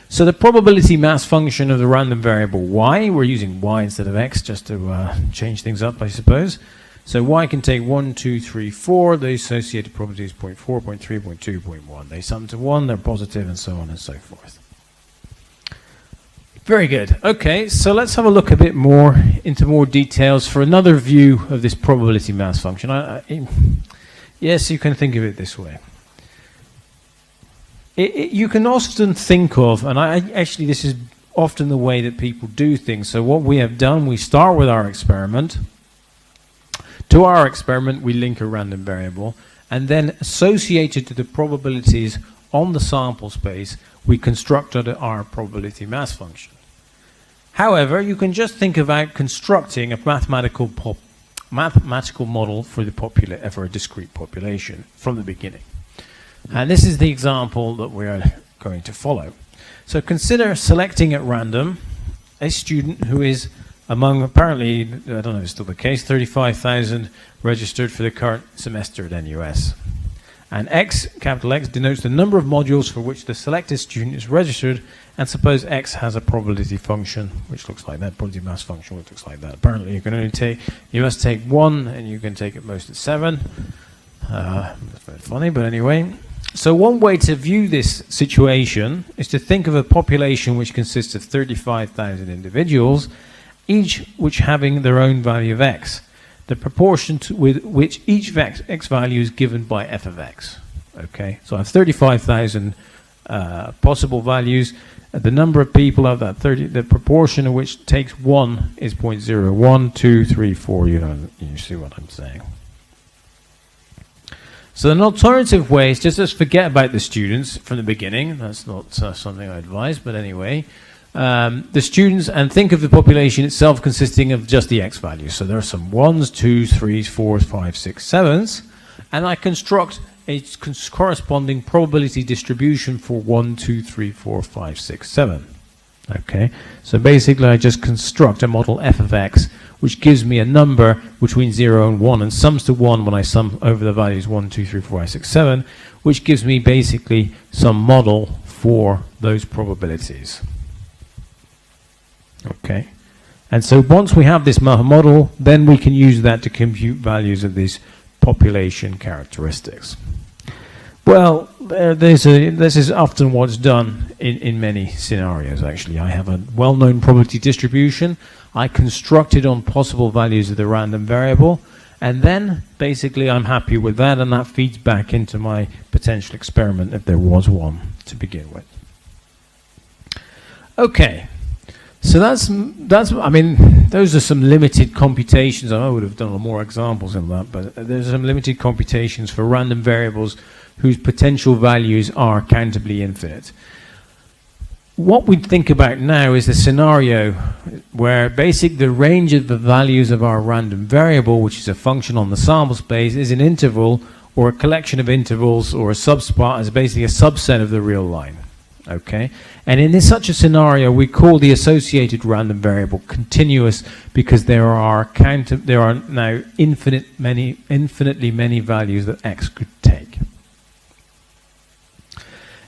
So the probability mass function of the random variable y, we're using y instead of x just to change things up, I suppose. So y can take 1, 2, 3, 4. The associated probability is 0.4, 0.3, 0.2, 0.1. They sum to 1. They're positive, and so on and so forth. Very good. Okay, so let's have a look a bit more into more details for another view of this probability mass function. Yes, you can think of it this way. You can often think of, and actually this is often the way that people do things. So what we have done, we start with our experiment. To our experiment, we link a random variable, and then associated to the probabilities on the sample space, we constructed our probability mass function. However, you can just think about constructing a mathematical model for a discrete population from the beginning. And this is the example that we are going to follow. So consider selecting at random a student who is among, apparently, I don't know if it's still the case, 35,000 registered for the current semester at NUS. And X, capital X, denotes the number of modules for which the selected student is registered, and suppose X has a probability function, which looks like that, probability mass function, which looks like that. Apparently you must take 1, and you can take it most at 7. That's very funny, but anyway. So one way to view this situation is to think of a population which consists of 35,000 individuals, each which having their own value of X. The proportion with which each x value is given by f of x. Okay, so I have 35,000 possible values. The number of people of that 30, the proportion of which takes 1 is 0.01, 2, 3, 4. You see what I'm saying. So an alternative way is just forget about the students from the beginning. That's not something I advise, but anyway. The students, and think of the population itself consisting of just the x values. So there are some 1s, 2s, 3s, 4s, 5s, 6s, 7s, and I construct a corresponding probability distribution for 1, 2, 3, 4, 5, 6, 7. Okay, so basically I just construct a model f of x, which gives me a number between 0 and 1, and sums to 1 when I sum over the values 1, 2, 3, 4, 5, 6, 7, which gives me basically some model for those probabilities. Okay, and so once we have this model, then we can use that to compute values of these population characteristics. Well, this is often what's done in many scenarios, actually. I have a well-known probability distribution. I construct it on possible values of the random variable, And then basically I'm happy with that, and that feeds back into my potential experiment if there was one to begin with. Okay, so that's I mean, those are some limited computations. I would have done more examples of that, but there's some limited computations for random variables whose potential values are countably infinite. What we think about now is a scenario where basically the range of the values of our random variable, which is a function on the sample space, is an interval or a collection of intervals, or a subspot is basically a subset of the real line. Okay, and in such a scenario, we call the associated random variable continuous, because there are now infinitely many values that x could take.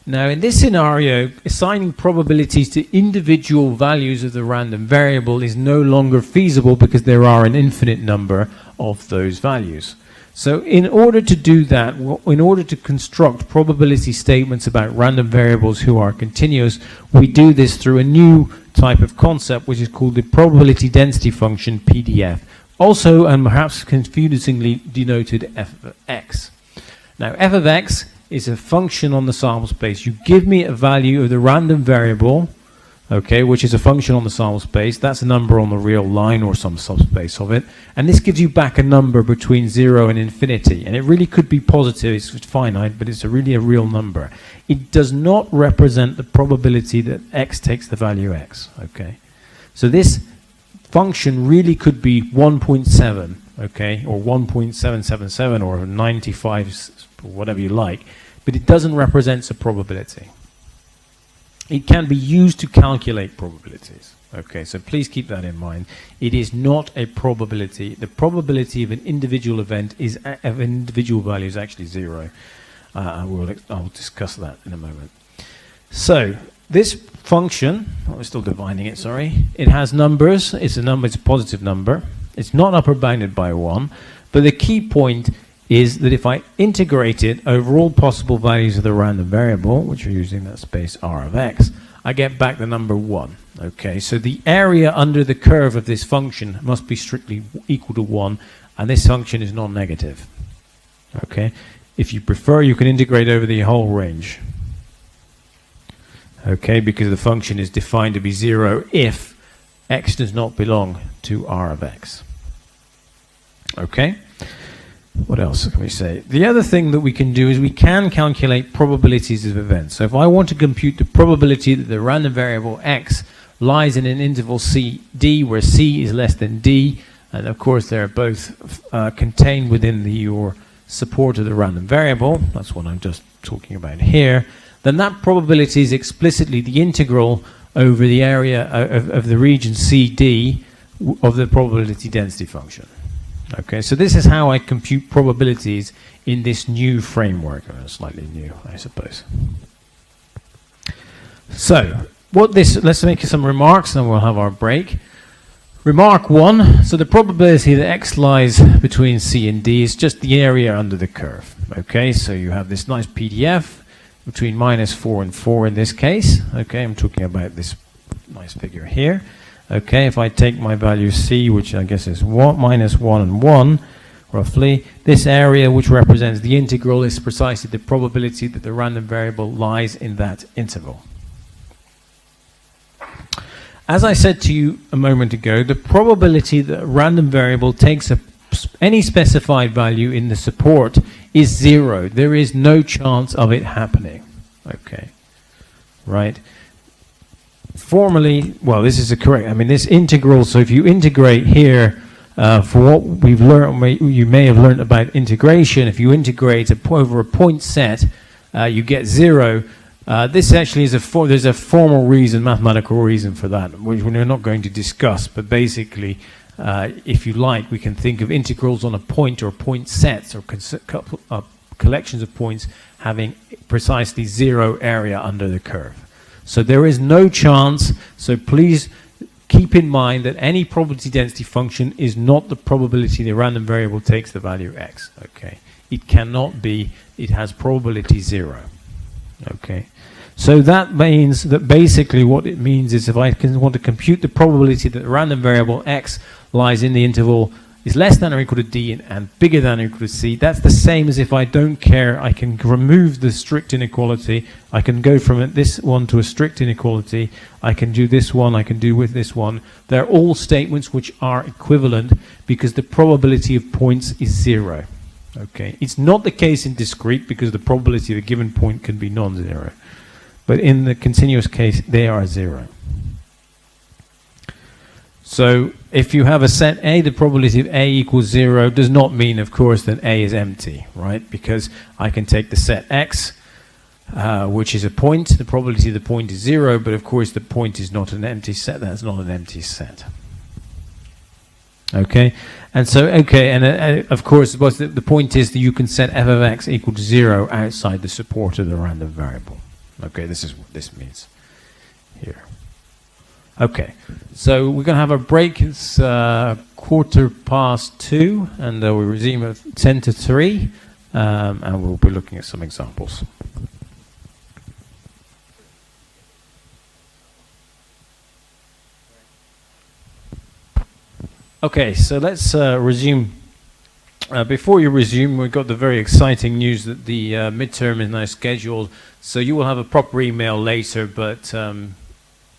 Now, in this scenario, assigning probabilities to individual values of the random variable is no longer feasible, because there are an infinite number of those values. So in order to do that, in order to construct probability statements about random variables who are continuous, we do this through a new type of concept, which is called the probability density function, PDF. Also, and perhaps confusingly, denoted f of x. Now, f of x is a function on the sample space. You give me a value of the random variable, okay, which is a function on the sample space. That's a number on the real line or some subspace of it. And this gives you back a number between 0 and infinity. And it really could be positive. It's finite, but it's really a real number. It does not represent the probability that x takes the value x, okay? So this function really could be 1.7, okay, or 1.777 or 95, whatever you like, but it doesn't represent a probability. It can be used to calculate probabilities. Okay, so please keep that in mind. It is not a probability. The probability of an individual event is of individual value is actually 0. I'll discuss that in a moment. So this function, we're still defining it, sorry. It has numbers. It's a positive number. It's not upper bounded by 1, but the key point is that if I integrate it over all possible values of the random variable, which are using that space r of x, I get back the number 1. Okay, so the area under the curve of this function must be strictly equal to 1, and this function is non-negative. Okay, if you prefer, you can integrate over the whole range. Okay, because the function is defined to be 0 if x does not belong to r of x. Okay. What else can we say? The other thing that we can do is we can calculate probabilities of events. So if I want to compute the probability that the random variable x lies in an interval c, d, where c is less than d, and of course they're both contained within your support of the random variable, that's what I'm just talking about here, then that probability is explicitly the integral over the area of the region CD of the probability density function. Okay, so this is how I compute probabilities in this new framework, or slightly new, I suppose. So, let's make some remarks, and we'll have our break. Remark 1, so the probability that x lies between C and D is just the area under the curve. Okay, so you have this nice PDF between -4 and 4 in this case. Okay, I'm talking about this nice figure here. Okay, if I take my value c, which I guess is -1 and 1, roughly, this area which represents the integral is precisely the probability that the random variable lies in that interval. As I said to you a moment ago, the probability that a random variable takes any specified value in the support is 0. There is no chance of it happening. Okay, right? Formally, well, this is correct. I mean, this integral, so if you integrate here, for what we've learned, you may have learned about integration, if you integrate over a point set, you get 0. This actually is there's a formal reason, mathematical reason for that, which we're not going to discuss, but basically, if you like, we can think of integrals on a point or point sets or collections of points having precisely 0 area under the curve. So there is no chance, so please keep in mind that any probability density function is not the probability the random variable takes the value x. Okay, it cannot be, it has probability 0. Okay, so that means that basically what it means is if I want to compute the probability that the random variable x lies in the interval is less than or equal to d and bigger than or equal to c, that's the same as if I don't care. I can remove the strict inequality. I can go from this one to a strict inequality. I can do this one. I can do with this one. They're all statements which are equivalent because the probability of points is 0. Okay, it's not the case in discrete because the probability of a given point can be non-zero. But in the continuous case, they are 0. So if you have a set A, the probability of A equals 0 does not mean, of course, that A is empty, right? Because I can take the set X, which is a point. The probability of the point is 0, but of course the point is not an empty set. That's not an empty set. Okay, and so, okay, and of course, the point is that you can set f of x equal to 0 outside the support of the random variable. Okay, this is what this means here. Okay, so we're going to have a break. It's 2:15, and we resume at 10 to 3, and we'll be looking at some examples. Okay, so let's resume. Before you resume, we've got the very exciting news that the midterm is now scheduled. So you will have a proper email later, but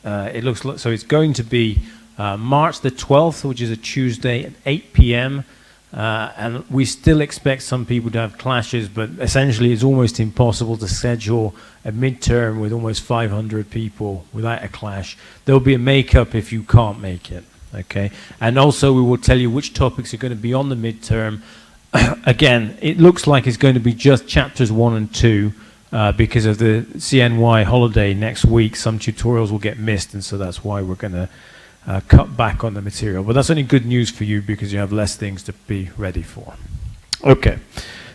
it looks like, so it's going to be March the 12th, which is a Tuesday at 8 p.m. And we still expect some people to have clashes, but essentially it's almost impossible to schedule a midterm with almost 500 people without a clash. There'll be a makeup if you can't make it. Okay, and also we will tell you which topics are going to be on the midterm. Again, it looks like it's going to be just chapters 1 and 2 because of the CNY holiday next week. Some tutorials will get missed, and so that's why we're going to cut back on the material. But that's only good news for you because you have less things to be ready for. Okay,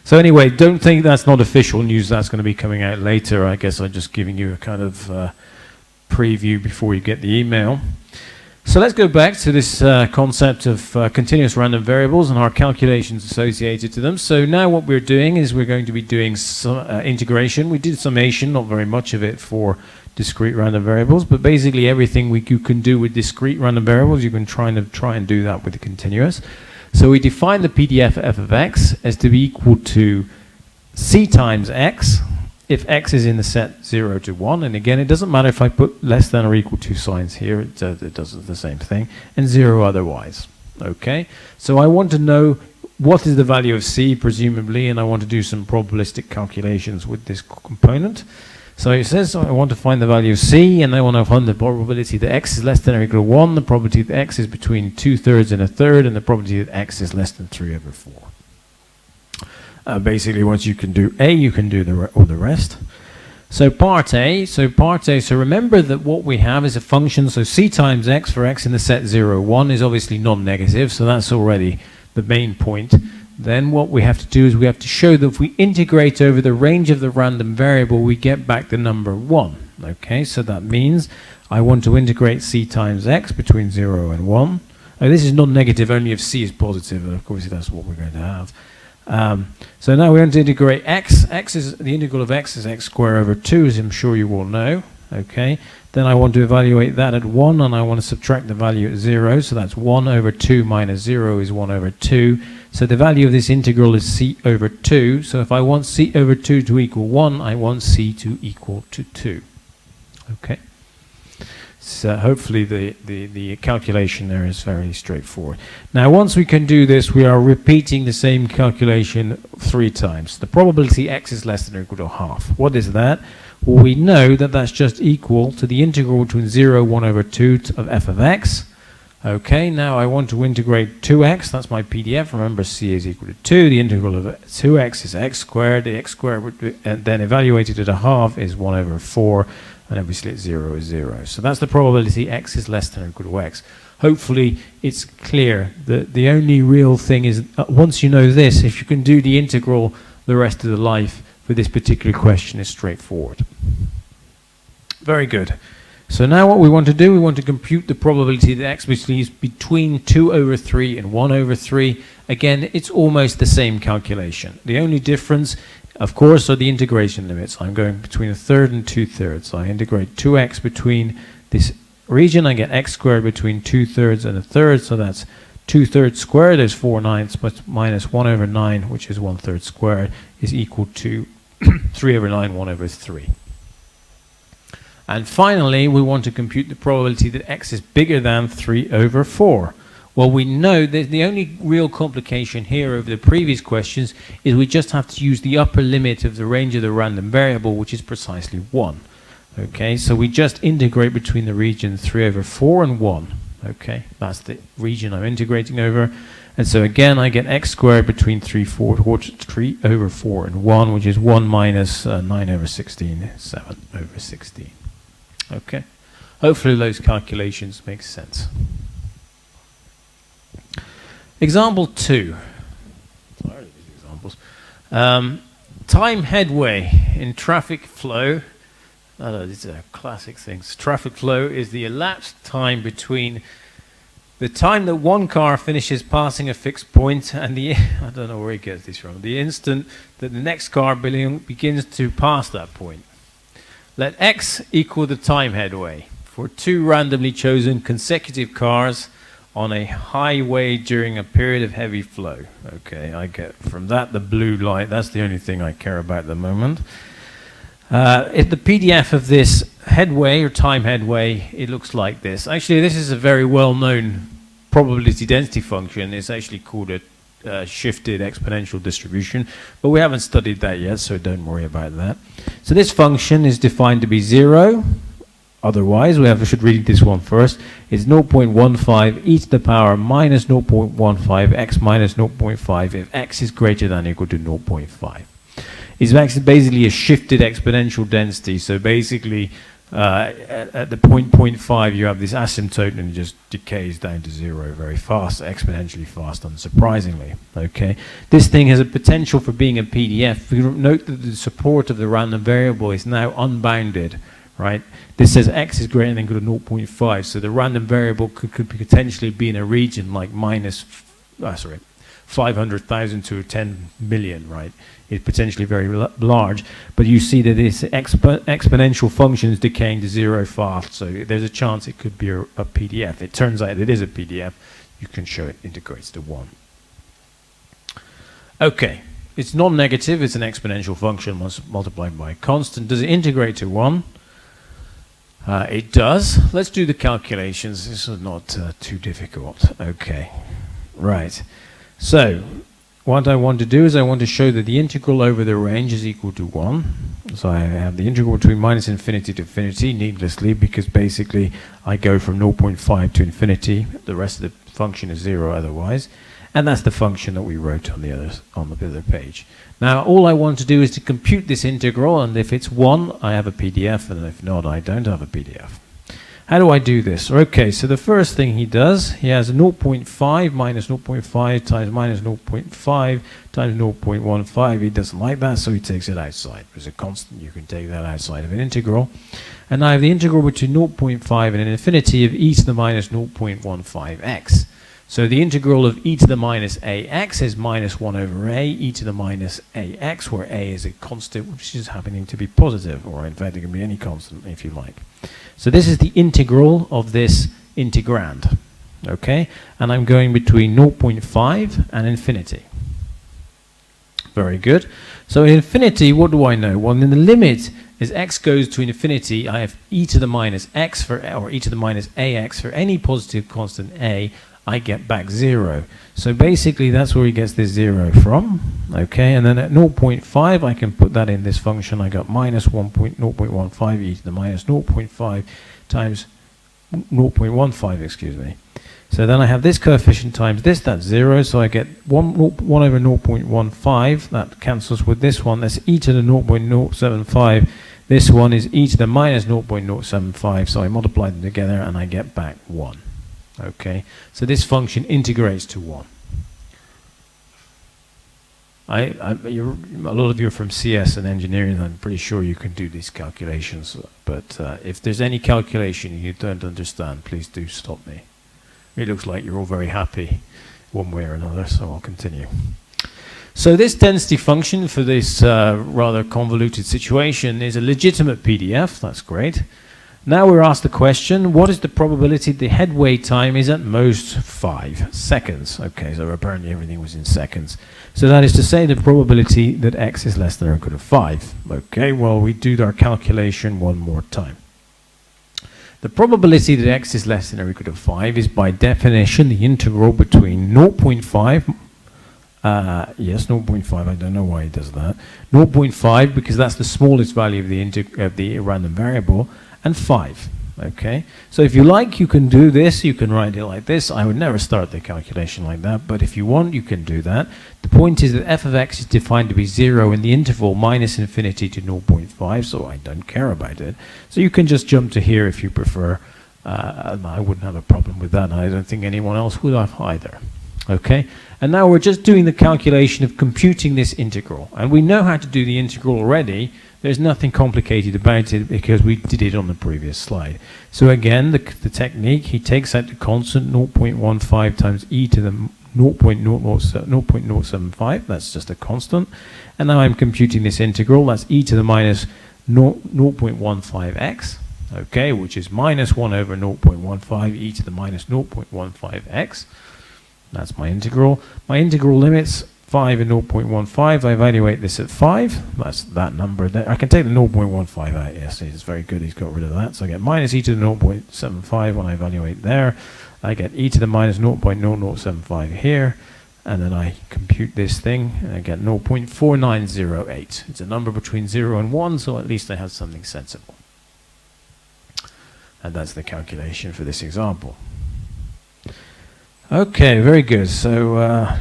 so anyway, don't think that's not official news. That's going to be coming out later. I guess I'm just giving you a kind of preview before you get the email. So let's go back to this concept of continuous random variables and our calculations associated to them. So now what we're doing is we're going to be doing some integration. We did summation, not very much of it for discrete random variables, but basically everything you can do with discrete random variables, you can try and do that with the continuous. So we define the PDF f of x as to be equal to c times x, if x is in the set 0 to 1, and again, it doesn't matter if I put less than or equal to signs here, it does the same thing, and 0 otherwise. Okay, so I want to know what is the value of c, presumably, and I want to do some probabilistic calculations with this component. So it says I want to find the value of c, and I want to find the probability that x is less than or equal to 1, the probability that x is between 2/3 and 1/3, and the probability that x is less than 3/4. Basically, once you can do A, you can do all the rest. So part A, so remember that what we have is a function, so c times x for x in the set 0, 1 is obviously non-negative, so that's already the main point. Then what we have to do is we have to show that if we integrate over the range of the random variable, we get back the number 1. Okay, so that means I want to integrate c times x between 0 and 1. Now, this is non-negative only if c is positive, and of course that's what we're going to have. So now we want to integrate x. The integral of x is x squared over 2, as I'm sure you all know. Okay. Then I want to evaluate that at 1, and I want to subtract the value at 0. So that's 1 over 2 minus 0 is 1 over 2. So the value of this integral is c over 2. So if I want c over 2 to equal 1, I want c to equal to 2. Okay. So hopefully the calculation there is very straightforward. Now once we can do this, we are repeating the same calculation 3 times. The probability x is less than or equal to half. What is that? Well, we know that that's just equal to the integral between 0, 1 over 2 of f of x. Okay, now I want to integrate 2x, that's my PDF. Remember, c is equal to 2. The integral of 2x is x squared. The x squared, and then evaluated at a half, is 1 over 4. And obviously it's 0 is 0. So that's the probability x is less than or equal to x. Hopefully it's clear that the only real thing is, once you know this, if you can do the integral the rest of the life for this particular question is straightforward. Very good. So now what we want to do, we want to compute the probability that x is between 2 over 3 and 1 over 3. Again, it's almost the same calculation. The only difference, of course, are the integration limits. I'm going between 1/3 and 2/3. So I integrate 2x between this region. I get x squared between 2/3 and 1/3. So that's 2/3 squared is 4 ninths, but minus 1 over 9, which is 1/3 squared, is equal to 3 over 9, 1 over 3. And finally, we want to compute the probability that x is bigger than 3 over 4. Well, we know that the only real complication here over the previous questions is we just have to use the upper limit of the range of the random variable, which is precisely 1. Okay, so we just integrate between the region 3 over 4 and 1. Okay, that's the region I'm integrating over. And so again, I get x squared between 3 over 4 and 1, which is 1 minus 9 over 16, 7 over 16. Okay, hopefully those calculations make sense. Example 2. Sorry, these examples. Time headway in traffic flow. These are classic things. Traffic flow is the elapsed time between the time that one car finishes passing a fixed point and the, I don't know where he gets this from, the instant that the next car begins to pass that point. Let x equal the time headway for two randomly chosen consecutive cars on a highway during a period of heavy flow. Okay, I get from that the blue light. That's the only thing I care about at the moment. If the PDF of this headway or time headway, it looks like this. Actually, this is a very well-known probability density function. It's actually called a shifted exponential distribution, but we haven't studied that yet, so don't worry about that. So this function is defined to be 0. Otherwise, we should read this one first. It's 0.15 e to the power minus 0.15 x minus 0.5 if x is greater than or equal to 0.5. It's basically a shifted exponential density. So basically, at the point 0.5, you have this asymptote and it just decays down to 0 very fast, exponentially fast, unsurprisingly. Okay, this thing has a potential for being a PDF. Note that the support of the random variable is now unbounded. Right? This says x is greater than or equal to 0.5, so the random variable could potentially be in a region like minus 500,000 to 10 million, right? It's potentially very large, but you see that this exponential function is decaying to 0 fast, so there's a chance it could be a PDF. It turns out it is a PDF. You can show it integrates to 1. Okay, it's non-negative. It's an exponential function multiplied by a constant. Does it integrate to 1? It does. Let's do the calculations. This is not too difficult. Okay, right. So what I want to do is I want to show that the integral over the range is equal to 1. So I have the integral between minus infinity to infinity needlessly, because basically I go from 0.5 to infinity. The rest of the function is 0 otherwise. And that's the function that we wrote on the other page. Now, all I want to do is to compute this integral, and if it's 1, I have a PDF, and if not, I don't have a PDF. How do I do this? Okay, so the first thing he does, he has 0.5 minus 0.5 times minus 0.5 times 0.15. He doesn't like that, so he takes it outside. There's a constant, you can take that outside of an integral. And I have the integral between 0.5 and an infinity of e to the minus 0.15x. So the integral of e to the minus ax is minus 1 over a, e to the minus ax, where a is a constant, which is happening to be positive, or in fact it can be any constant if you like. So this is the integral of this integrand, okay? And I'm going between 0.5 and infinity. Very good. So in infinity, what do I know? Well, in the limit, as x goes to infinity, I have e to the minus x or e to the minus ax for any positive constant a. I get back 0. So basically that's where he gets this 0 from. Okay, and then at 0.5 I can put that in this function. I got minus 0.15 e to the minus 0.5 times 0.15, excuse me. So then I have this coefficient times this, that's 0, so I get 1 over 0.15, that cancels with this one, that's e to the 0.075. This one is e to the minus 0.075, so I multiply them together and I get back 1. Okay, so this function integrates to 1. A lot of you are from CS and engineering, I'm pretty sure you can do these calculations, but if there's any calculation you don't understand, please do stop me. It looks like you're all very happy one way or another, so I'll continue. So this density function for this rather convoluted situation is a legitimate PDF, that's great. Now we're asked the question, what is the probability the headway time is at most 5 seconds? Okay, so apparently everything was in seconds. So that is to say the probability that x is less than or equal to 5. Okay, well, we do our calculation one more time. The probability that x is less than or equal to 5 is by definition the integral between 0.5, yes, 0.5, I don't know why it does that, 0.5 because that's the smallest value of the random variable, and 5. Okay, so if you like, you can do this, you can write it like this. I would never start the calculation like that, but if you want, you can do that. The point is that f of x is defined to be 0 in the interval minus infinity to 0.5, so I don't care about it. So you can just jump to here if you prefer. I wouldn't have a problem with that, and I don't think anyone else would have either. Okay, and now we're just doing the calculation of computing this integral, and we know how to do the integral already. There's nothing complicated about it because we did it on the previous slide. So again, the technique, he takes out the constant 0.15 times e to the 0.075, that's just a constant, and now I'm computing this integral, that's e to the minus 0.15x, okay, which is minus 1 over 0.15 e to the minus 0.15x. That's my integral. My integral limits 5 and 0.15. I evaluate this at 5. That's that number there. I can take the 0.15 out. Yes, it's very good. He's got rid of that. So I get minus e to the 0.75 when I evaluate there. I get e to the minus 0.0075 here. And then I compute this thing and I get 0.4908. It's a number between 0 and 1, so at least I have something sensible. And that's the calculation for this example. Okay, very good. So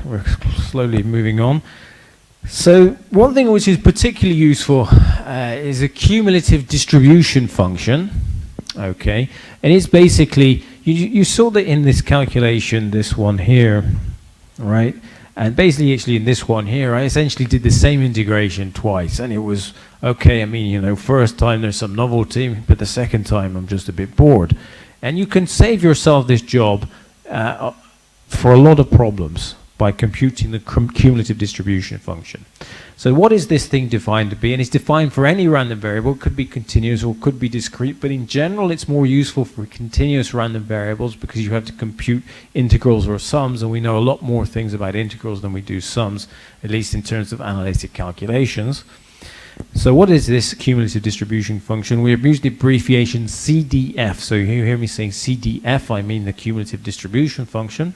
we're slowly moving on. So one thing which is particularly useful is a cumulative distribution function. Okay, and it's basically, you saw that in this calculation, this one here, right? And basically, actually in this one here, I essentially did the same integration twice, and it was okay. I mean, you know, first time there's some novelty, but the second time I'm just a bit bored. And you can save yourself this job for a lot of problems by computing the cumulative distribution function. So what is this thing defined to be? And it's defined for any random variable. It could be continuous or could be discrete, but in general it's more useful for continuous random variables because you have to compute integrals or sums, and we know a lot more things about integrals than we do sums, at least in terms of analytic calculations. So what is this cumulative distribution function? We have used the abbreviation CDF. So you hear me saying CDF, I mean the cumulative distribution function.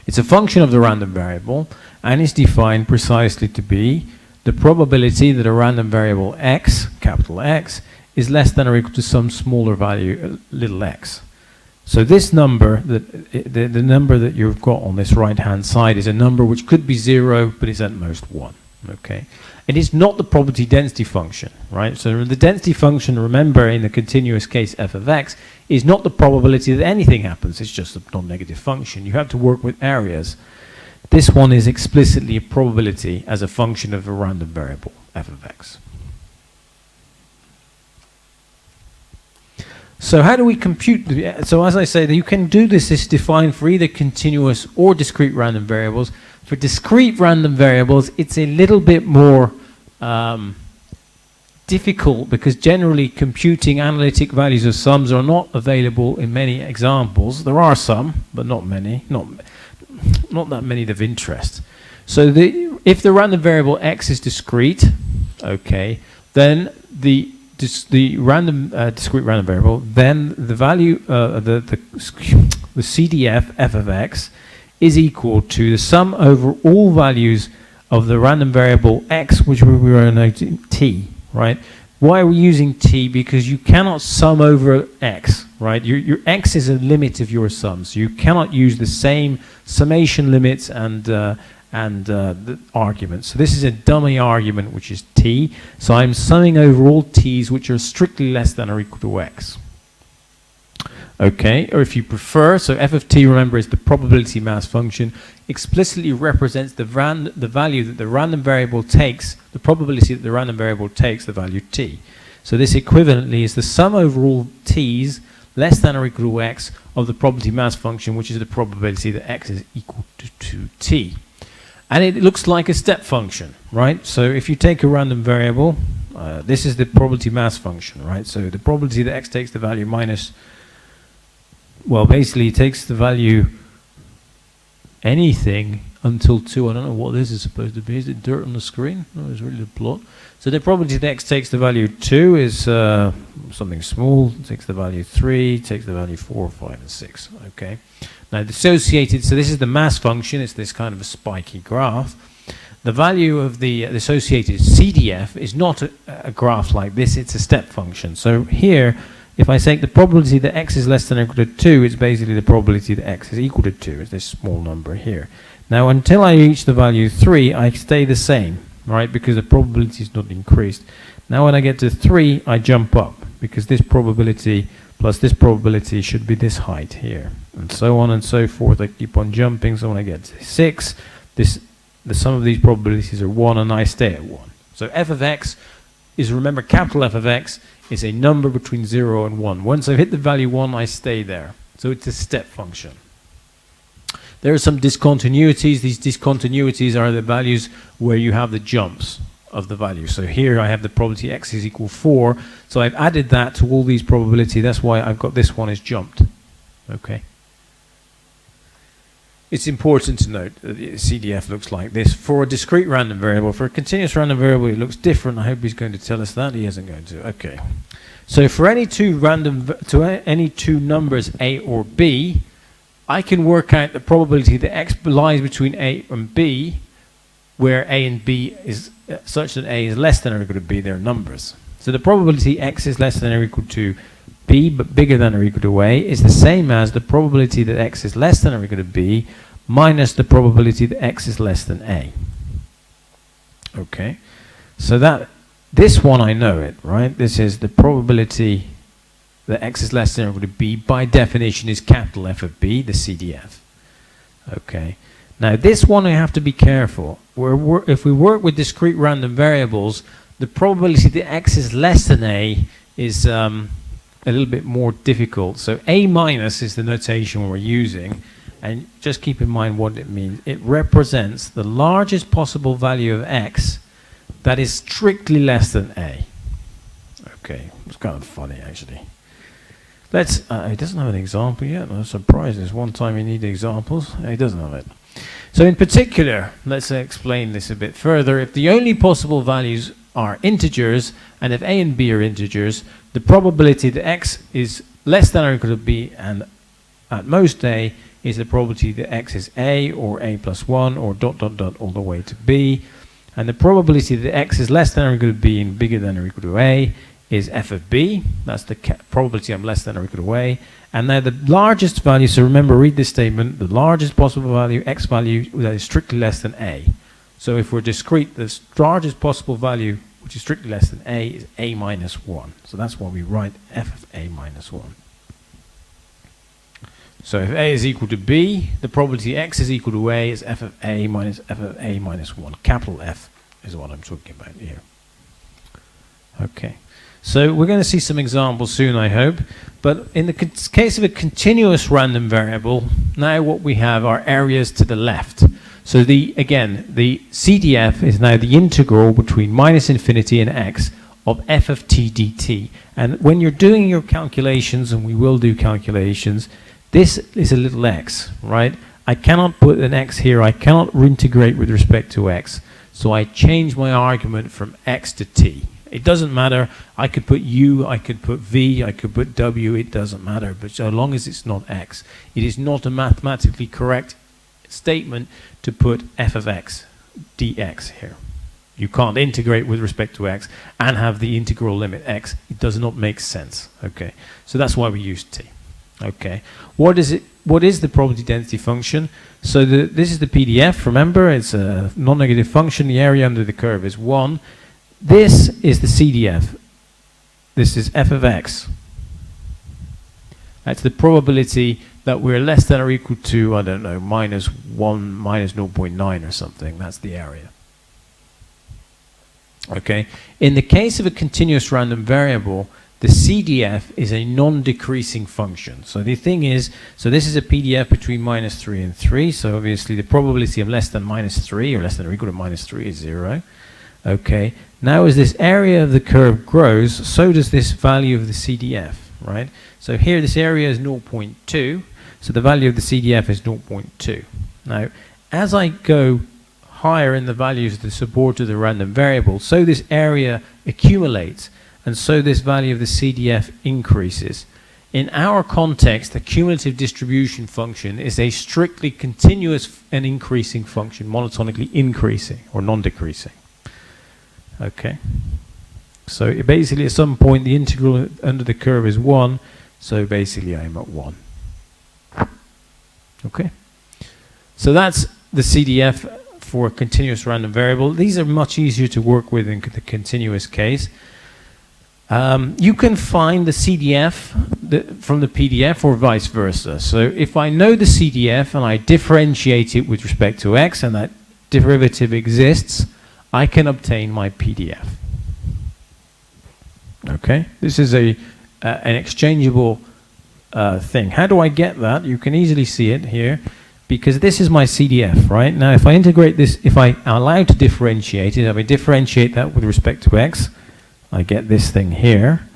It's a function of the random variable and is defined precisely to be the probability that a random variable x, capital X, is less than or equal to some smaller value, little x. So this number, the number that you've got on this right hand side is a number which could be 0 but is at most 1. Okay, it is not the probability density function, right? So the density function, remember, in the continuous case f of x, is not the probability that anything happens. It's just a non-negative function. You have to work with areas. This one is explicitly a probability as a function of a random variable, f of x. So how do we compute? So as I say, you can do this. It's defined for either continuous or discrete random variables. For discrete random variables, it's a little bit more difficult because generally computing analytic values of sums are not available in many examples. There are some, but not many, not that many of interest. So if the random variable x is discrete, okay, then the discrete random variable, then the value the CDF f of x is equal to the sum over all values of the random variable x, which we were noting t, right? Why are we using t? Because you cannot sum over x, right? Your x is a limit of your sums. You cannot use the same summation limits and the arguments. So this is a dummy argument, which is t. So I'm summing over all t's which are strictly less than or equal to x. Okay, or if you prefer, so f of t, remember, is the probability mass function, explicitly represents the value that the random variable takes, the probability that the random variable takes, the value t. So this equivalently is the sum over all t's less than or equal to x of the probability mass function, which is the probability that x is equal to t. And it looks like a step function, right? So if you take a random variable, This is the probability mass function, right? So the probability that x takes the value minus, well, basically it takes the value anything until 2. I don't know what this is supposed to be. Is it dirt on the screen? No, it's really the plot. So the probability that x takes the value 2 is something small. It takes the value 3, takes the value 4, 5, and 6. Okay. Now the associated, so this is the mass function. It's this kind of a spiky graph. The value of the associated CDF is not a graph like this. It's a step function. So here, if I take the probability that x is less than or equal to 2, it's basically the probability that x is equal to 2. It's this small number here. Now, until I reach the value 3, I stay the same, right? Because the probability is not increased. Now, when I get to 3, I jump up, because this probability plus this probability should be this height here, and so on and so forth. I keep on jumping. So when I get to 6, the sum of these probabilities are 1, and I stay at 1. So f of x is, remember, capital F of x is a number between 0 and 1. Once I've hit the value 1, I stay there. So it's a step function. There are some discontinuities. These discontinuities are the values where you have the jumps of the value. So here I have the probability x is equal 4. So I've added that to all these probability. That's why I've got this one is jumped. Okay. It's important to note that the CDF looks like this. For a discrete random variable, for a continuous random variable, it looks different. I hope he's going to tell us that. He isn't going to. Okay. So for any two numbers, A or B, I can work out the probability that x lies between A and B, where A and B is such that A is less than or equal to B. They're numbers. So the probability x is less than or equal to B, but bigger than or equal to A, is the same as the probability that x is less than or equal to B minus the probability that x is less than A. Okay, so that this one I know it, right? This is the probability that x is less than or equal to B, by definition, is capital F of B, the CDF. Okay, now this one I have to be careful. If we work with discrete random variables, the probability that x is less than A is a little bit more difficult. So A minus is the notation we're using, and just keep in mind what it means. It represents the largest possible value of x that is strictly less than A. Okay, it's kind of funny actually. Let's, it doesn't have an example yet. I'm surprised. There's one time you need examples. It doesn't have it. So in particular, let's explain this a bit further. If the only possible values are integers, and if A and B are integers, the probability that x is less than or equal to B and at most A is the probability that x is A or A plus 1 or dot dot dot all the way to B. And the probability that x is less than or equal to B and bigger than or equal to A is f of B. That's the probability I'm less than or equal to A. And now the largest value, so remember, read this statement, the largest possible value, x value, that is strictly less than A. So if we're discrete, the largest possible value, which is strictly less than A, is A minus 1. So that's why we write f of A minus 1. So if A is equal to B, the probability x is equal to A is f of A minus 1. Capital F is what I'm talking about here. Okay. So we're going to see some examples soon, I hope. But in the case of a continuous random variable, now what we have are areas to the left. So again, the CDF is now the integral between minus infinity and x of f of t dt. And when you're doing your calculations, and we will do calculations, this is a little x, right? I cannot put an x here. I cannot integrate with respect to x. So I change my argument from x to t. It doesn't matter. I could put u, I could put v, I could put w. It doesn't matter. But so long as it's not x, it is not a mathematically correct statement to put f of x dx here. You can't integrate with respect to x and have the integral limit x. It does not make sense. Okay, so that's why we use t. Okay, what is it? What is the probability density function? So this is the PDF. Remember, it's a non-negative function. The area under the curve is 1. This is the CDF. This is f of x. That's the probability that we're less than or equal to, I don't know, minus 1, minus 0.9 or something. That's the area. Okay. In the case of a continuous random variable, the CDF is a non-decreasing function. So the thing is, so this is a PDF between minus 3 and 3. So obviously the probability of less than minus 3 or less than or equal to minus 3 is 0. Okay, now as this area of the curve grows, so does this value of the CDF, right? So here this area is 0.2, so the value of the CDF is 0.2. Now, as I go higher in the values of the support of the random variable, so this area accumulates, and so this value of the CDF increases. In our context, the cumulative distribution function is a strictly continuous and increasing function, monotonically increasing or non-decreasing. Okay, so basically at some point the integral under the curve is 1, so basically I'm at 1. Okay, so that's the CDF for a continuous random variable. These are much easier to work with in the continuous case. You can find the CDF from the PDF or vice versa. So if I know the CDF and I differentiate it with respect to x and that derivative exists, I can obtain my PDF. Okay, this is an exchangeable thing. How do I get that? You can easily see it here, because this is my CDF, right? Now if I integrate this, if I am allowed to differentiate it, if I differentiate that with respect to x, I get this thing here,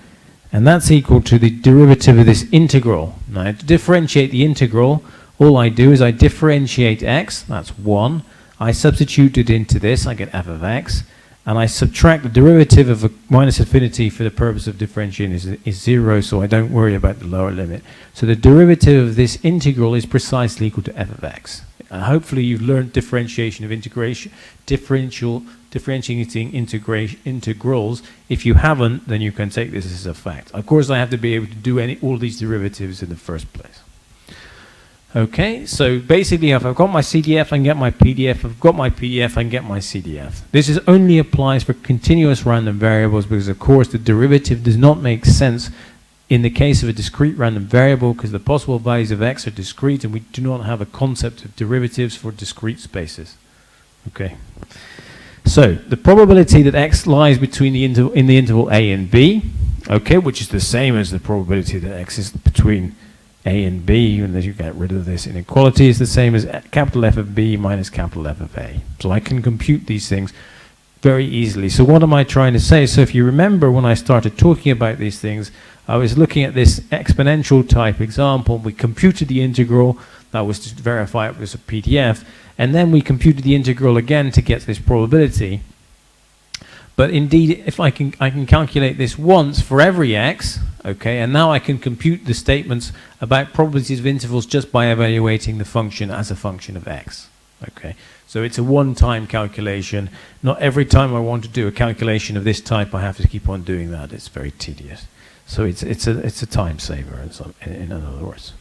and that's equal to the derivative of this integral. Now to differentiate the integral, all I do is I differentiate x, that's 1, I substitute it into this, I get f of x, and I subtract the derivative of a minus infinity for the purpose of differentiating is 0, so I don't worry about the lower limit. So the derivative of this integral is precisely equal to f of x. Hopefully you've learned differentiation of integration, differentiating integrals. If you haven't, then you can take this as a fact. Of course, I have to be able to do all these derivatives in the first place. Okay, so basically if I've got my CDF, I can get my PDF. If I've got my PDF, I can get my CDF. This is only applies for continuous random variables because, of course, the derivative does not make sense in the case of a discrete random variable because the possible values of x are discrete and we do not have a concept of derivatives for discrete spaces. Okay. So the probability that x lies between the interval a and b, okay, which is the same as the probability that x is between a and b, and as you get rid of this inequality, is the same as capital F of b minus capital F of a. So I can compute these things very easily. So what am I trying to say? So if you remember when I started talking about these things, I was looking at this exponential type example. We computed the integral. That was to verify it was a PDF. And then we computed the integral again to get this probability. But indeed, if I can calculate this once for every x, okay, and now I can compute the statements about probabilities of intervals just by evaluating the function as a function of x. Okay, so it's a one-time calculation. Not every time I want to do a calculation of this type, I have to keep on doing that. It's very tedious. So it's a time saver in other words.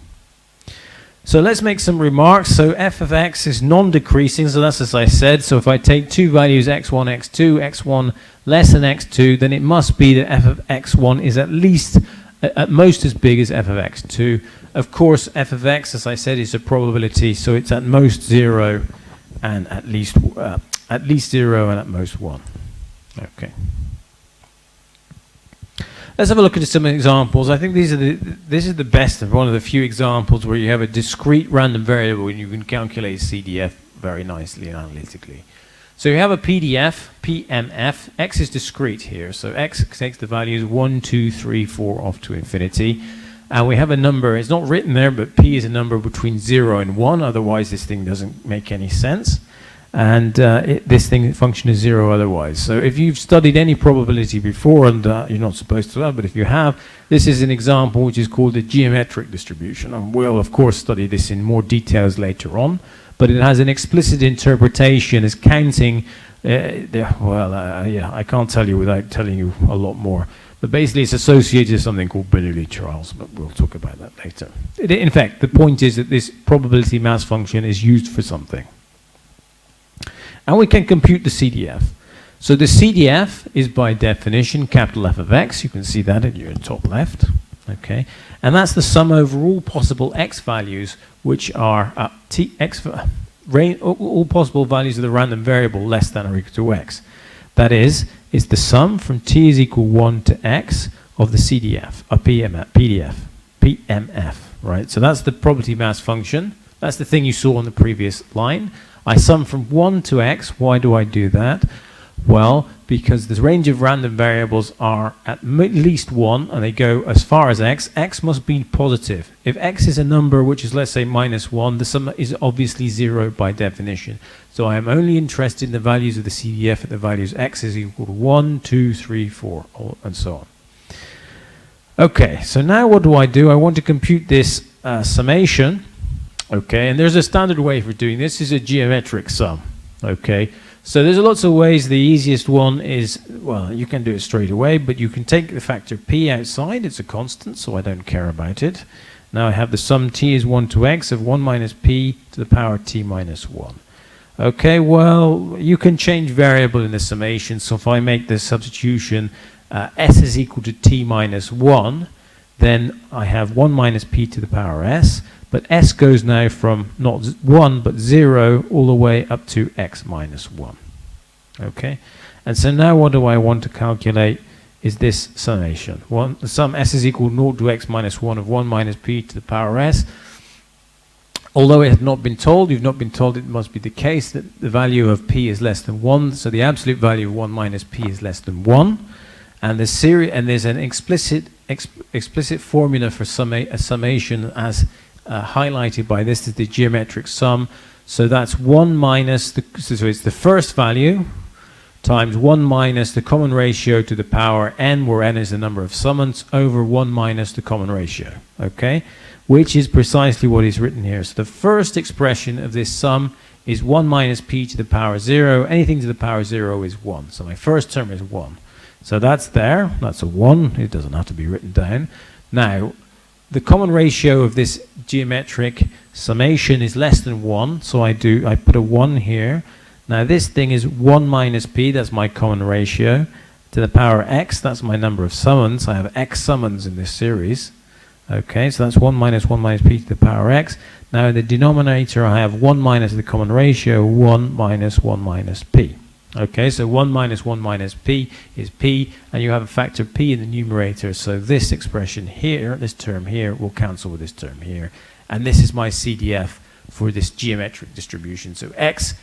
So let's make some remarks. So f of x is non-decreasing, so that's as I said. So if I take two values x1, x2, x1 less than x2, then it must be that f of x1 is at least, at most as big as f of x2. Of course, f of x, as I said, is a probability, so it's at most 0 and at least 0 and at most 1. Okay. Let's have a look at some examples. I think this is the best of one of the few examples where you have a discrete random variable and you can calculate CDF very nicely and analytically. So you have a PDF, PMF. X is discrete here. So x takes the values 1, 2, 3, 4 off to infinity. And we have a number, it's not written there, but p is a number between 0 and 1. Otherwise, this thing doesn't make any sense. And this function is 0 otherwise. So if you've studied any probability before, and you're not supposed to have, but if you have, this is an example which is called the geometric distribution. And we'll, of course, study this in more details later on. But it has an explicit interpretation as counting, I can't tell you without telling you a lot more. But basically it's associated with something called Bernoulli trials, but we'll talk about that later. In fact, the point is that this probability mass function is used for something. And we can compute the CDF. So the CDF is by definition capital F of x. You can see that in your top left. Okay, and that's the sum over all possible x values, which are all possible values of the random variable less than or equal to x. That is the sum from t is equal 1 to x of the CDF, PMF, right? So that's the probability mass function. That's the thing you saw on the previous line. I sum from 1 to x. Why do I do that? Well, because the range of random variables are at least 1, and they go as far as x, x must be positive. If x is a number which is, let's say, -1, the sum is obviously 0 by definition. So I am only interested in the values of the CDF at the values x is equal to 1, 2, 3, 4, and so on. Okay, so now what do? I want to compute this summation. Okay, and there's a standard way for doing this. This is a geometric sum. Okay, so there's lots of ways. The easiest one is, well, you can do it straight away, but you can take the factor p outside. It's a constant, so I don't care about it. Now I have the sum t is 1 to x of 1 minus p to the power t minus 1. Okay, well, you can change variable in the summation. So if I make the substitution s is equal to t minus 1, then I have 1 minus p to the power s. But s goes now from not 1 but 0 all the way up to x minus 1. Okay, and so now what do I want to calculate is this summation. The sum s is equal to 0 to x minus 1 of 1 minus p to the power s. Although it had not been told, you've not been told, it must be the case that the value of p is less than 1. So the absolute value of 1 minus p is less than 1. And there's an explicit formula for a summation as highlighted by this is the geometric sum. So that's 1 minus, so it's the first value times 1 minus the common ratio to the power n, where n is the number of summons, over 1 minus the common ratio, okay? Which is precisely what is written here. So the first expression of this sum is 1 minus p to the power 0. Anything to the power 0 is 1. So my first term is 1. So that's there. That's a 1. It doesn't have to be written down. Now, the common ratio of this geometric summation is less than 1, so I put a 1 here. Now this thing is 1 minus p, that's my common ratio, to the power x, that's my number of summons. I have x summons in this series. Okay, so that's 1 minus p to the power x. Now in the denominator I have 1 minus the common ratio, 1 minus p. Okay, so 1 minus p is p, and you have a factor p in the numerator, so this expression here, this term here, will cancel with this term here. And this is my CDF for this geometric distribution. So x,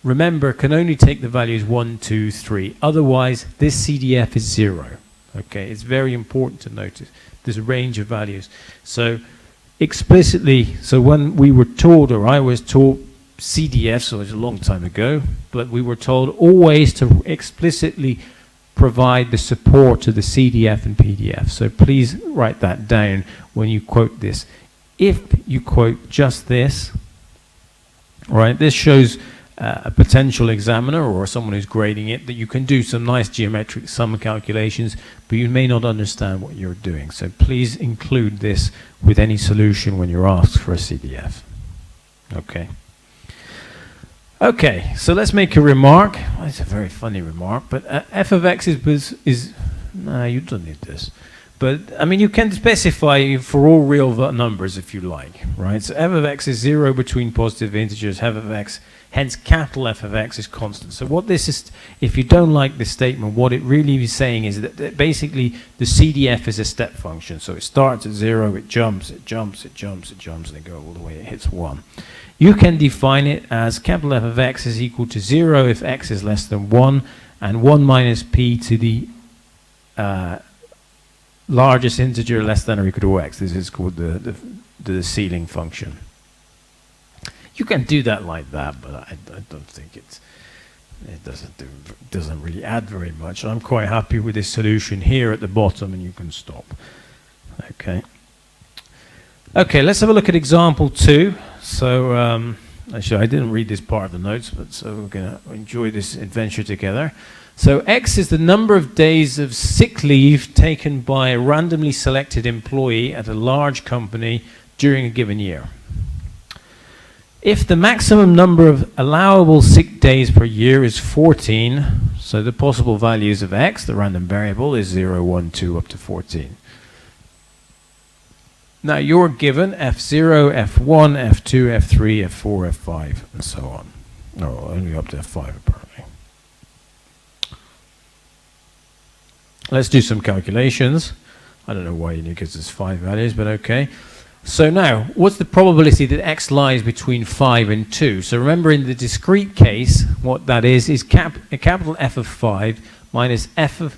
remember, can only take the values 1, 2, 3. Otherwise, this CDF is 0. Okay, it's very important to notice there's a range of values. So explicitly, so when we were told, or I was taught, CDF, so it's a long time ago, but we were told always to explicitly provide the support to the CDF and PDF. So please write that down when you quote this. If you quote just this, right, this shows a potential examiner or someone who's grading it that you can do some nice geometric sum calculations, but you may not understand what you're doing. So please include this with any solution when you're asked for a CDF. Okay. Okay, so let's make a remark. Well, it's a very funny remark, but f of x is no, you don't need this. But, I mean, you can specify for all real numbers if you like, right? So f of x is 0 between positive integers, f of x, hence capital F of x is constant. So what this is, if you don't like this statement, what it really is saying is that basically the CDF is a step function. So it starts at 0, it jumps, it jumps, it jumps, it jumps, and it goes all the way, it hits 1. You can define it as capital F of x is equal to 0 if x is less than 1, and 1 minus p to the largest integer less than or equal to x. This is called the ceiling function. You can do that like that, but I don't think it doesn't really add very much. I'm quite happy with this solution here at the bottom, and you can stop. Okay. Okay, let's have a look at example 2. So, actually, I didn't read this part of the notes, but so we're going to enjoy this adventure together. So, X is the number of days of sick leave taken by a randomly selected employee at a large company during a given year. If the maximum number of allowable sick days per year is 14, so the possible values of X, the random variable, is 0, 1, 2, up to 14. Now you're given F0, F1, F2, F3, F4, F5, and so on. No, only up to F5 apparently. Let's do some calculations. I don't know why you need, because there's 5 values, but okay. So now, what's the probability that x lies between 5 and 2? So remember, in the discrete case, what that is a capital F of 5 minus f of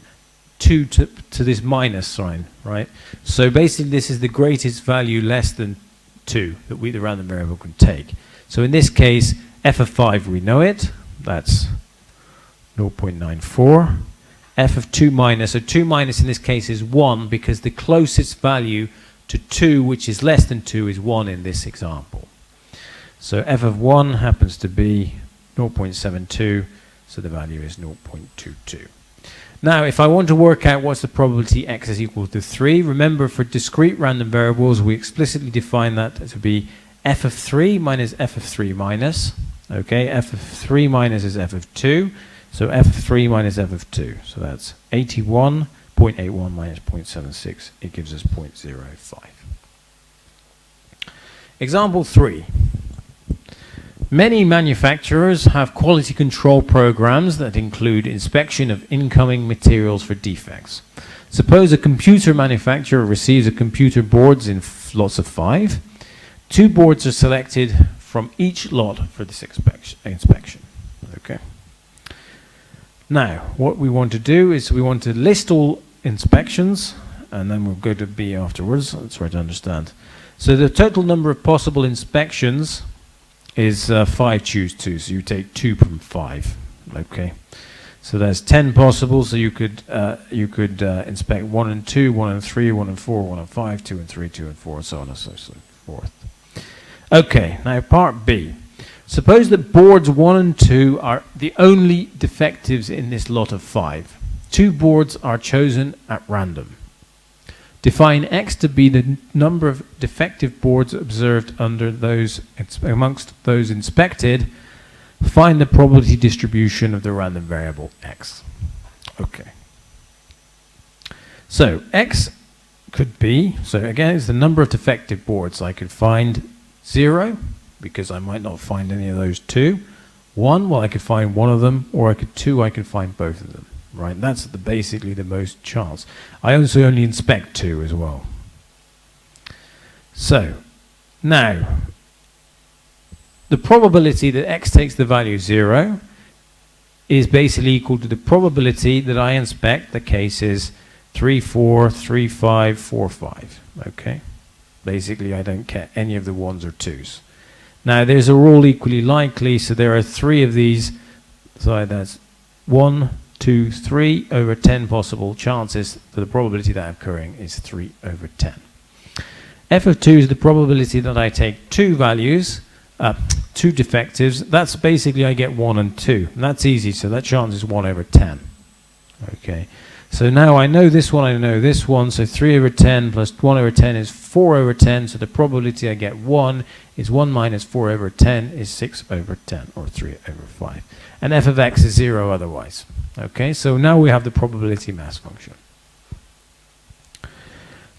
2 to this minus sign, right? So basically, this is the greatest value less than 2 that the random variable can take. So in this case, f of 5, we know it. That's 0.94. F of 2 minus, so 2 minus in this case is 1 because the closest value to 2, which is less than 2, is 1 in this example. So f of 1 happens to be 0.72, so the value is 0.22. Now, if I want to work out what's the probability x is equal to 3, remember for discrete random variables, we explicitly define that to be f of 3 minus f of 3 minus. Okay, f of 3 minus is f of 2, so f of 3 minus f of 2. So that's 81.81 minus 0.76. It gives us 0.05. Example 3. Many manufacturers have quality control programs that include inspection of incoming materials for defects. Suppose a computer manufacturer receives a computer boards in lots of 5. 2 boards are selected from each lot for this inspection. Okay. Now, what we want to do is we want to list all inspections, and then we'll go to B afterwards. That's right to understand. So the total number of possible inspections is 5 choose 2, so you take 2 from 5. Okay, so there's 10 possible, so you could inspect 1 and 2, 1 and 3, 1 and 4, 1 and 5, 2 and 3, 2 and 4, and so on and so forth. Okay, now part B. Suppose that boards 1 and 2 are the only defectives in this lot of 5. 2 boards are chosen at random. Define x to be the number of defective boards observed amongst those inspected. Find the probability distribution of the random variable x. Okay. So x could be, so again, it's the number of defective boards. I could find 0, because I might not find any of those 2. 1, well, I could find one of them, or 2, I could find both of them. Right, that's basically the most chance. I also only inspect 2 as well. So, now, the probability that x takes the value 0 is basically equal to the probability that I inspect the cases 3, 4, 3, 5, 4, 5. Okay? Basically, I don't care any of the 1s or 2s. Now, there's a rule equally likely, so there are 3 of these. So that's 1, 2, 3 over 10 possible chances that the probability that occurring is 3 over 10. F of 2 is the probability that I take 2 values, 2 defectives. That's basically I get 1 and 2. And that's easy, so that chance is 1 over 10. Okay, so now I know this one, I know this one, so 3 over 10 plus 1 over 10 is 4 over 10, so the probability I get 1 is 1 minus 4 over 10 is 6 over 10, or 3 over 5. And f of x is 0 otherwise. Okay, so now we have the probability mass function.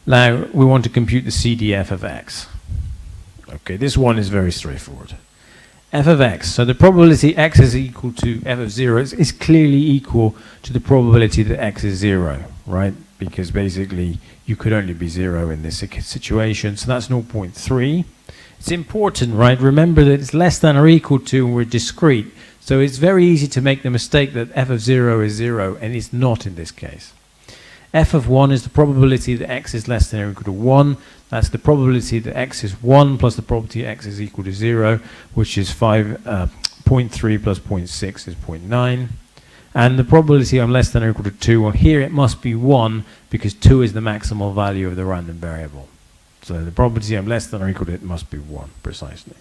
Now we want to compute the CDF of x. Okay, this one is very straightforward. F of x, so the probability x is equal to f of 0 is clearly equal to the probability that x is 0, right? Because basically you could only be 0 in this situation, so that's 0.3. It's important, right? Remember that it's less than or equal to, and we're discrete. So it's very easy to make the mistake that f of 0 is 0, and it's not in this case. F of 1 is the probability that x is less than or equal to 1. That's the probability that x is 1 plus the probability x is equal to 0, which is 0.3 plus 0.6 is 0.9. And the probability I'm less than or equal to 2, well, here it must be 1, because 2 is the maximal value of the random variable. So the probability I'm less than or equal to it must be 1, precisely.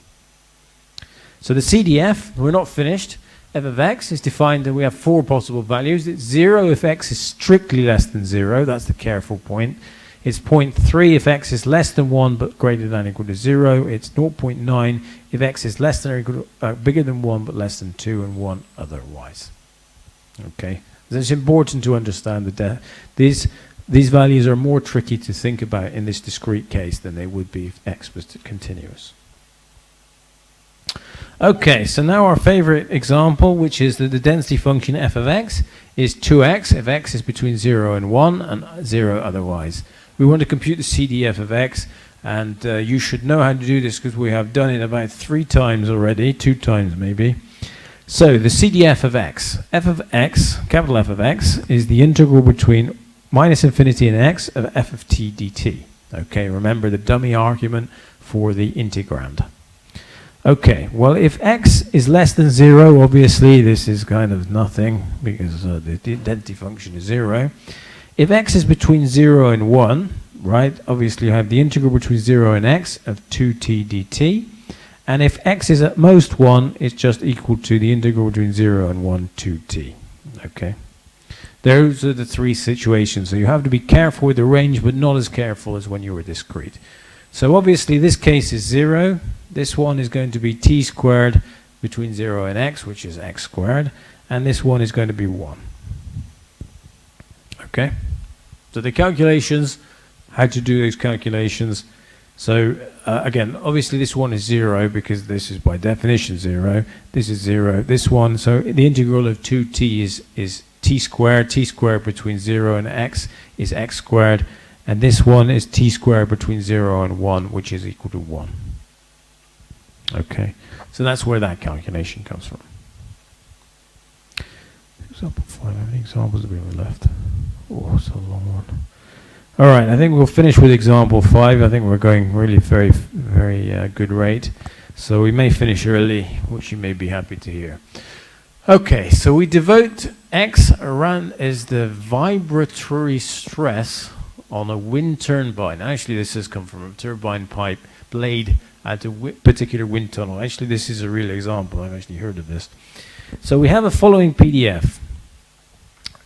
So the CDF, we're not finished. F of x is defined that we have 4 possible values. It's 0 if x is strictly less than 0. That's the careful point. It's 0.3 if x is less than 1 but greater than or equal to 0. It's 0.9 if x is less than or equal to, bigger than 1 but less than 2, and 1 otherwise. Okay, so it's important to understand that these values are more tricky to think about in this discrete case than they would be if x was continuous. Okay, so now our favorite example, which is that the density function f of x is 2x if x is between 0 and 1 and 0 otherwise. We want to compute the CDF of x, And you should know how to do this because we have done it about 3 times already, 2 times maybe. So the CDF of x, f of x, capital F of x, is the integral between minus infinity and x of f of t dt. Okay, remember the dummy argument for the integrand. Okay, well if x is less than 0, obviously this is kind of nothing because the identity function is 0. If x is between 0 and 1, right, obviously you have the integral between 0 and x of 2t dt. And if x is at most 1, it's just equal to the integral between 0 and 1, 2t. Okay. Those are the 3 situations. So you have to be careful with the range, but not as careful as when you were discrete. So obviously this case is 0. This one is going to be t squared between 0 and x, which is x squared. And this one is going to be 1. Okay. So the calculations, how to do those calculations. So again, obviously this one is 0 because this is by definition 0. This is 0. This one, so the integral of 2t is t squared. T squared between 0 and x is x squared. And this one is t squared between 0 and 1, which is equal to 1. Okay, so that's where that calculation comes from. Example 5, how many examples do we have left? Oh, it's a long one. All right, I think we'll finish with example 5. I think we're going really very good rate. So we may finish early, which you may be happy to hear. Okay, so we devote X around as the vibratory stress on a wind turbine. Actually, this has come from a turbine pipe blade at a particular wind tunnel. Actually, this is a real example. I've actually heard of this. So we have a following PDF.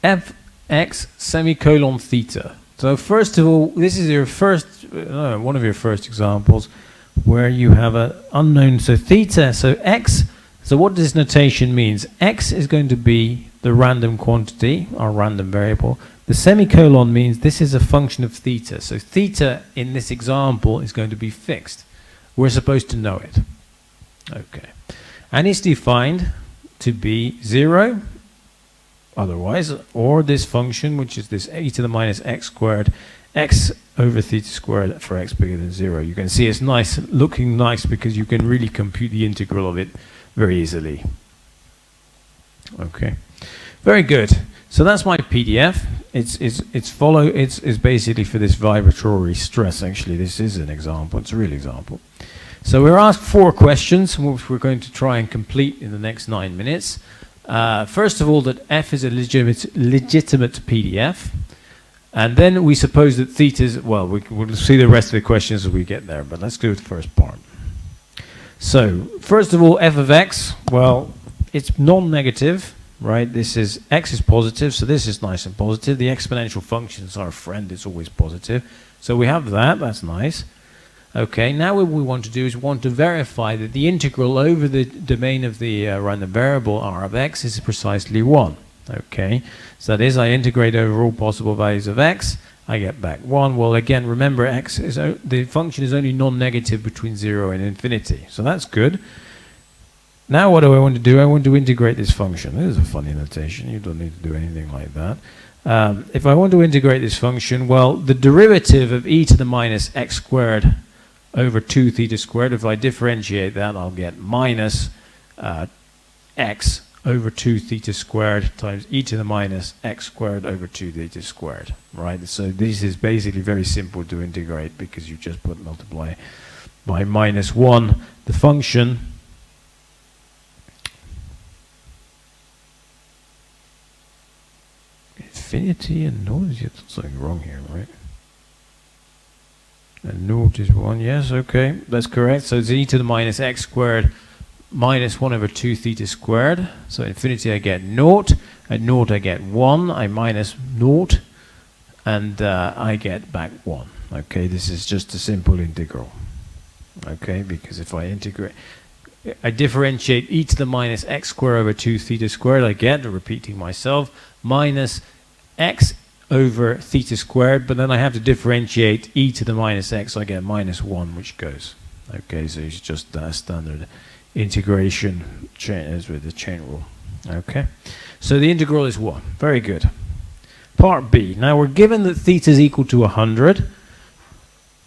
Fx semicolon theta. So first of all, this is your first, one of your first examples where you have an unknown, so theta, so x, so what this notation means, x is going to be the random quantity, our random variable. The semicolon means this is a function of theta. So theta in this example is going to be fixed. We're supposed to know it. Okay. And it's defined to be 0, otherwise, or this function, which is this e to the minus x squared, x over theta squared for x bigger than 0. You can see it's nice, looking nice because you can really compute the integral of it very easily. Okay, very good. So that's my PDF. It's basically for this vibratory stress. Actually, this is an example. It's a real example. So we're asked 4 questions, which we're going to try and complete in the next 9 minutes. First of all, that f is a legitimate PDF. And then we suppose that theta is, well, we'll see the rest of the questions as we get there, but let's do the first part. So, first of all, f of x, well, it's non-negative, right? This is, x is positive, so this is nice and positive. The exponential function is our friend, it's always positive. So we have that, that's nice. Okay, now what we want to do is we want to verify that the integral over the domain of the random variable r of x is precisely 1. Okay, so that is, I integrate over all possible values of x, I get back 1. Well, again, remember x is the function is only non-negative between 0 and infinity, so that's good. Now what do I want to do? I want to integrate this function. This is a funny notation, you don't need to do anything like that. If I want to integrate this function, well, the derivative of e to the minus x squared over 2 theta squared, if I differentiate that, I'll get minus x over 2 theta squared times e to the minus x squared over 2 theta squared, right? So this is basically very simple to integrate because you just put multiply by minus 1 the function. Infinity and naught, there's something wrong here, right? And naught is 1, yes, okay, that's correct. So it's e to the minus x squared minus 1 over 2 theta squared. So infinity I get naught, at naught I get 1, I minus naught, and I get back 1. Okay, this is just a simple integral. Okay, because if I integrate, I differentiate e to the minus x squared over 2 theta squared, I get, repeating myself, minus x over theta squared, but then I have to differentiate e to the minus x, so I get minus 1, which goes. Okay, so it's just a standard integration chain as with the chain rule. Okay, so the integral is 1. Very good. Part B. Now we're given that theta is equal to 100.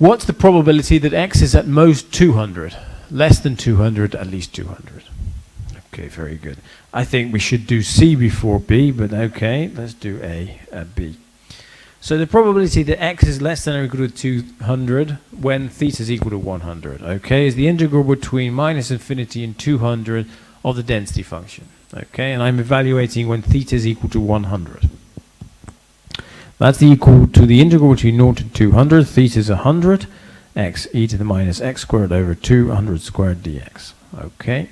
What's the probability that x is at most 200? Less than 200, at least 200. Okay, very good. I think we should do C before B, but okay, let's do A at B. So the probability that x is less than or equal to 200 when theta is equal to 100, okay, is the integral between minus infinity and 200 of the density function, okay, and I'm evaluating when theta is equal to 100. That's equal to the integral between 0 and 200, theta is 100, x e to the minus x squared over 200 squared dx, okay.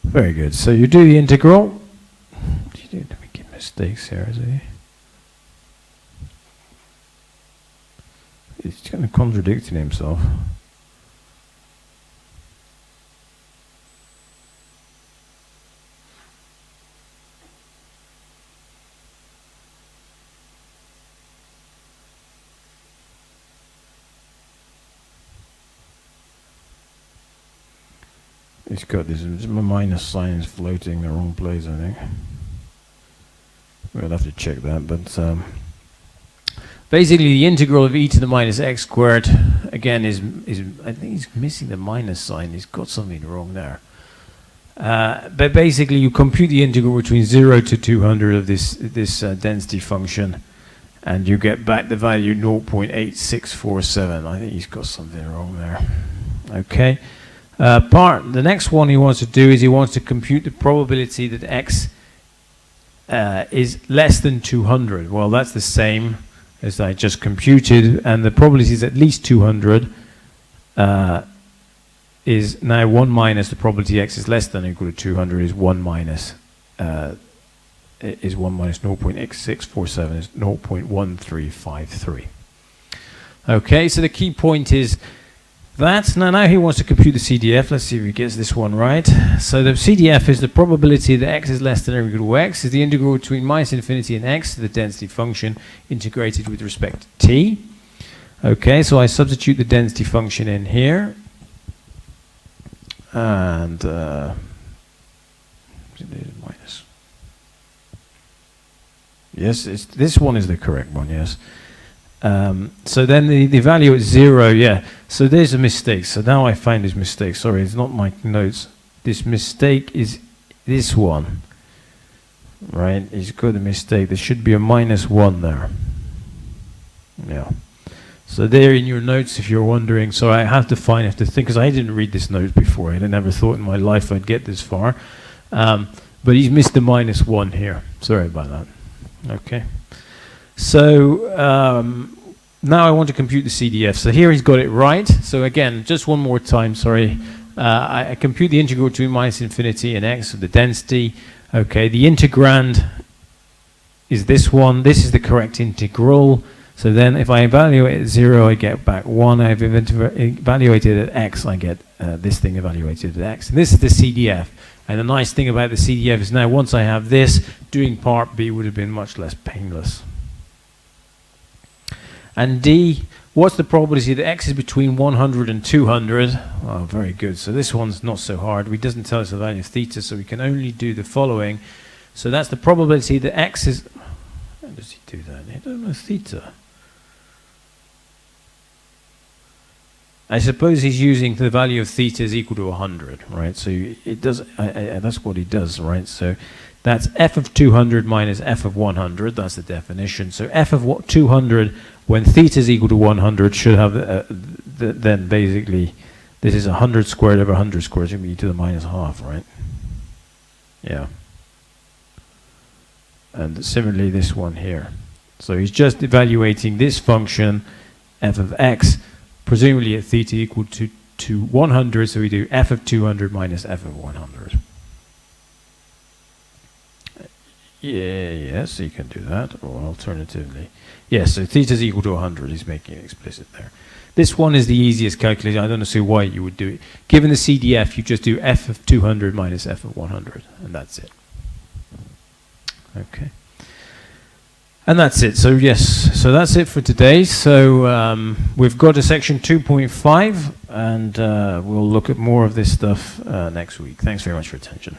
Very good, so you do the integral. Let me get mistakes here, is he? He's kind of contradicting himself. He's got this minus signs floating in the wrong place, I think. We'll have to check that, but basically the integral of e to the minus x squared, again, is I think he's missing the minus sign. He's got something wrong there. But basically you compute the integral between 0 to 200 of this density function, and you get back the value 0.8647. I think he's got something wrong there. Okay. The next one he wants to do is he wants to compute the probability that x is less than 200. Well, that's the same as I just computed, and the probability is at least 200 is now 1 minus the probability x is less than or equal to 200 is 1 minus 0.8647 is 0.1353. Okay, so the key point is that now he wants to compute the CDF. Let's see if he gets this one right. So the CDF is the probability that x is less than or equal to x is the integral between minus infinity and x, the density function integrated with respect to t. Okay, so I substitute the density function in here, and minus. Yes, this one is the correct one. Yes. So then the value is 0, yeah. So there's a mistake. So now I find this mistake. Sorry, it's not my notes. This mistake is this one. Right? He's got a mistake. There should be a -1 there. Yeah. So there in your notes, if you're wondering. So I have to think, because I didn't read this note before. I never thought in my life I'd get this far. But he's missed the -1 here. Sorry about that. Okay. So now I want to compute the CDF. So here he's got it right. So again, just one more time, sorry. I compute the integral between minus infinity and x of the density. Okay, the integrand is this one. This is the correct integral. So then if I evaluate at 0, I get back 1. I've evaluated at x, I get this thing evaluated at x. And this is the CDF. And the nice thing about the CDF is now once I have this, doing part B would have been much less painless. And D, what's the probability that x is between 100 and 200? Oh, very good. So this one's not so hard. It doesn't tell us the value of theta, so we can only do the following. So that's the probability that x is... How does he do that? He doesn't know theta. I suppose he's using the value of theta is equal to 100, right? So it does. That's what he does, right? So that's f of 200 minus f of 100. That's the definition. So f of 200 when theta is equal to 100 should have then basically this is 100 squared over 100 squared. It's going to be e to the minus half, right? Yeah. And similarly this one here. So he's just evaluating this function f of x, presumably at theta equal to 100, so we do f of 200 minus f of 100. Yeah, yes, you can do that, or alternatively. Yes, so theta is equal to 100, he's making it explicit there. This one is the easiest calculation. I don't see why you would do it. Given the CDF, you just do f of 200 minus f of 100, and that's it. Okay. And that's it. So yes, so that's it for today. So we've got a section 2.5, and we'll look at more of this stuff next week. Thanks very much for your attention.